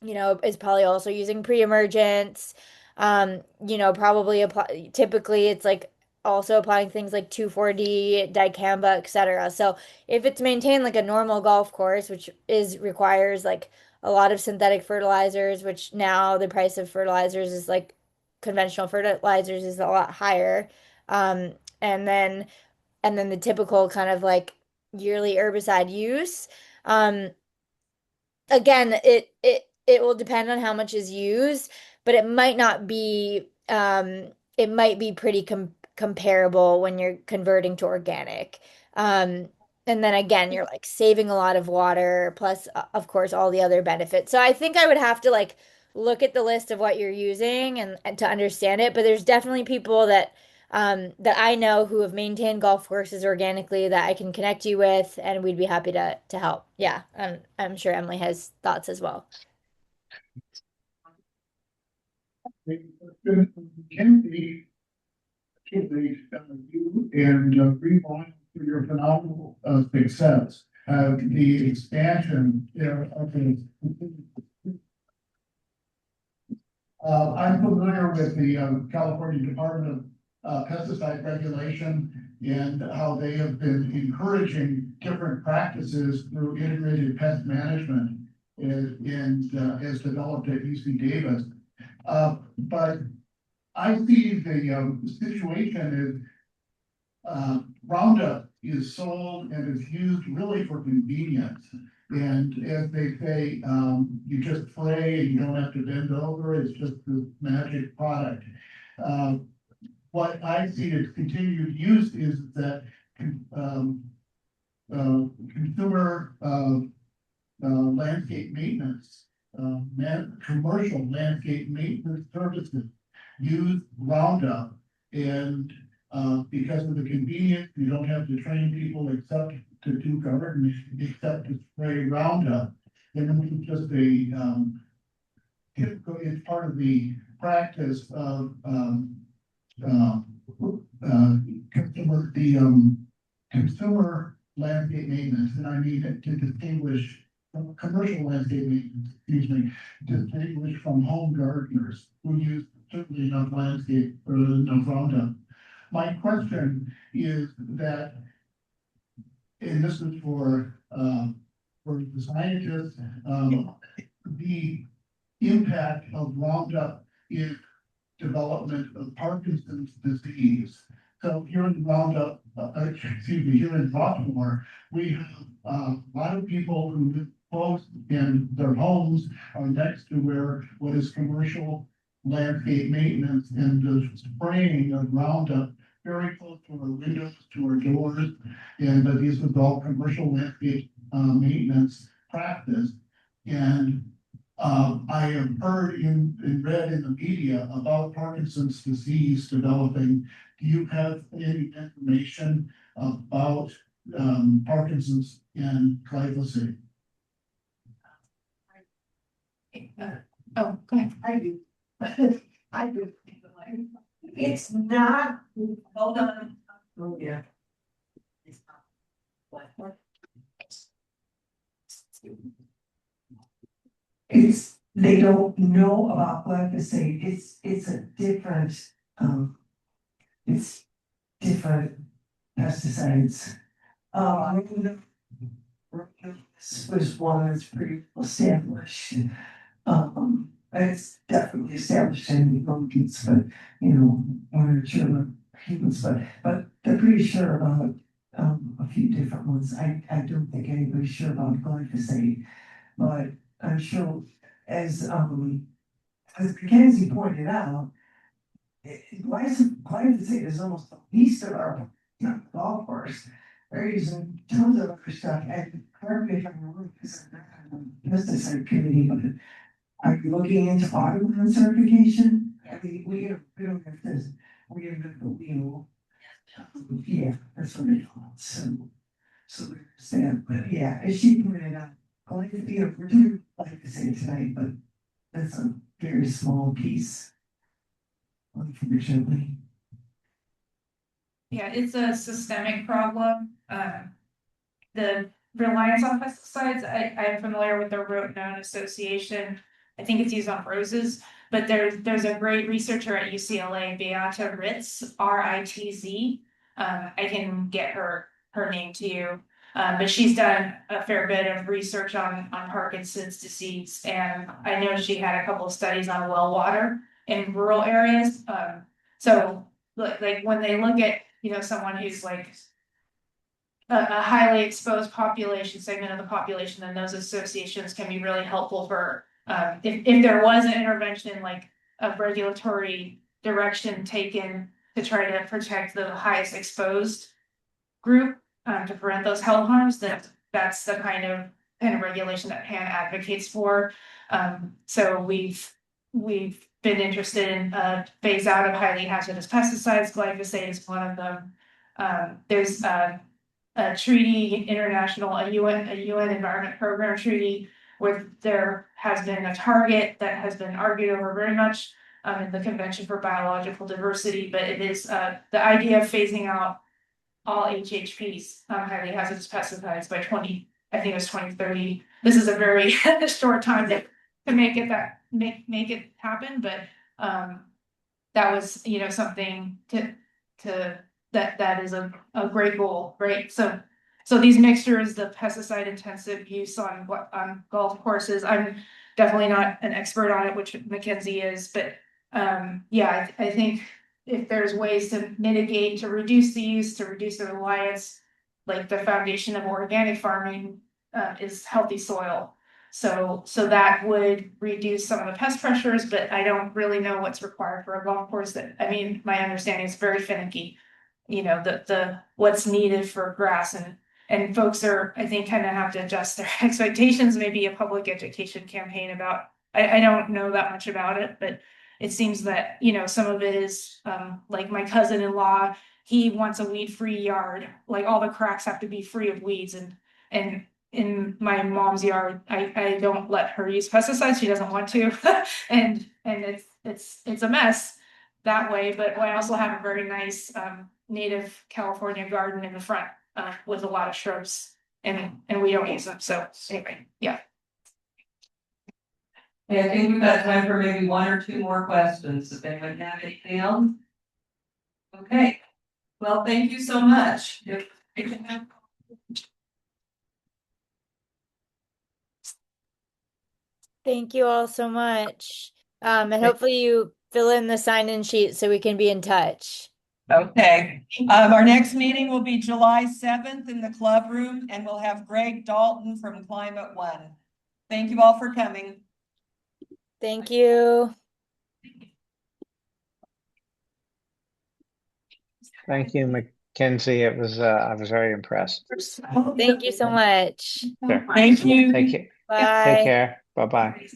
S10: is probably also using pre-emergents. Probably apply typically it's like also applying things like 2,4-D, dicamba, etc. So if it's maintained like a normal golf course, which is requires like a lot of synthetic fertilizers, which now the price of fertilizers is like conventional fertilizers is a lot higher. Um, and then the typical kind of like yearly herbicide use. Um, Again, it will depend on how much is used, but it might be pretty comparable when you're converting to organic. And then again, you're like saving a lot of water, plus of course all the other benefits. So I think I would have to like look at the list of what you're using and to understand it. But there's definitely people that I know who have maintained golf courses organically that I can connect you with, and we'd be happy to help. Yeah, I'm sure Emily has thoughts as well.
S8: Mackenzie, you and Rewind for your phenomenal success. The expansion of the I'm familiar with the California Department of Pesticide Regulation and how they have been encouraging different practices through integrated pest management and as developed at UC Davis. But I see the situation is Roundup is sold and is used really for convenience. And as they say, you just spray and you don't have to bend over. It's just this magic product. What I see as continued use is that consumer landscape maintenance, commercial landscape maintenance services use Roundup, and because of the convenience, you don't have to train people except to do gardening, except to spray Roundup. And it's just it's part of the practice of consumer landscape maintenance, and I mean to distinguish commercial landscape maintenance, distinguish from home gardeners who use certainly enough landscape or enough Roundup. My question is that, and this is for the scientists, the impact of Roundup in development of Parkinson's disease. So here in Roundup, here in Rossmoor, we have a lot of people who live close in their homes are next to what is commercial landscape maintenance, and the spraying of Roundup very close to our windows, to our doors, and these are all commercial landscape maintenance practice. And I have heard and read in the media about Parkinson's disease developing. Do you have any information about Parkinson's and glyphosate?
S7: Oh, go ahead. I do. I do. It's not, hold on. Oh, yeah. It's not. They don't know about glyphosate. It's a different, it's different pesticides. Roundup was one that's pretty established. It's definitely established in monkeys, but one or two humans, but they're pretty sure about a few different ones. I don't think anybody's sure about glyphosate, but I'm sure as Mackenzie pointed out, glyphosate is almost the least of our golf course. They're using tons of other stuff, and correct me if I'm wrong, because I'm not pesticide committee, but are you looking into Audubon certification? I mean, we don't have this, we have the wheel. Yeah, that's what it calls, so there's that, but yeah, as she pointed out, we're doing like to say tonight, but that's a very small piece, unfortunately.
S3: Yeah, it's a systemic problem. The reliance on pesticides, I'm familiar with the Roundup Association. I think it's used on roses, but there's a great researcher at UCLA, Beata Ritz, RITZ. I can get her name to you. But she's done a fair bit of research on Parkinson's disease, and I know she had a couple of studies on well water in rural areas. So like when they look at, someone who's like a highly exposed population segment of the population, then those associations can be really helpful for if there was an intervention, like a regulatory direction taken to try to protect the highest exposed group to prevent those health harms, that's the kind of regulation that PAN advocates for. So we've been interested in phase out of highly hazardous pesticides. Glyphosate is one of them. There's a treaty, a UN Environment Program treaty, where there has been a target that has been argued over very much in the Convention for Biological Diversity, but it is the idea of phasing out all HHPs, highly hazardous pesticides, by 2030. This is a very short time to make it happen, but that was something that is a great goal, right? So these mixtures, the pesticide intensive use on golf courses, I'm definitely not an expert on it, which Mackenzie is, but yeah, I think if there's ways to mitigate, to reduce the use, to reduce the reliance, like the foundation of organic farming is healthy soil. So that would reduce some of the pest pressures, but I don't really know what's required for a golf course. My understanding is very finicky. The what's needed for grass, and folks I think kind of have to adjust their expectations, maybe a public education campaign about, I don't know that much about it, but it seems that, some of it is, like my cousin-in-law, he wants a weed-free yard, like all the cracks have to be free of weeds, and in my mom's yard, I don't let her use pesticides, she doesn't want to, and it's a mess that way, but I also have a very nice, native California garden in the front, with a lot of shrubs, and we don't use them, so anyway, yeah.
S4: Okay, I think we've got time for maybe one or two more questions. Does anyone have anything else? Okay, well, thank you so much.
S10: Thank you all so much. And hopefully you fill in the sign-in sheet so we can be in touch.
S4: Okay, our next meeting will be July 7th in the club room, and we'll have Greg Dalton from Climate One. Thank you all for coming.
S10: Thank you.
S1: Thank you, Mackenzie. I was very impressed.
S10: Thank you so much.
S1: Sure.
S4: Thank you.
S1: Take care.
S10: Bye.
S1: Take care. Bye-bye.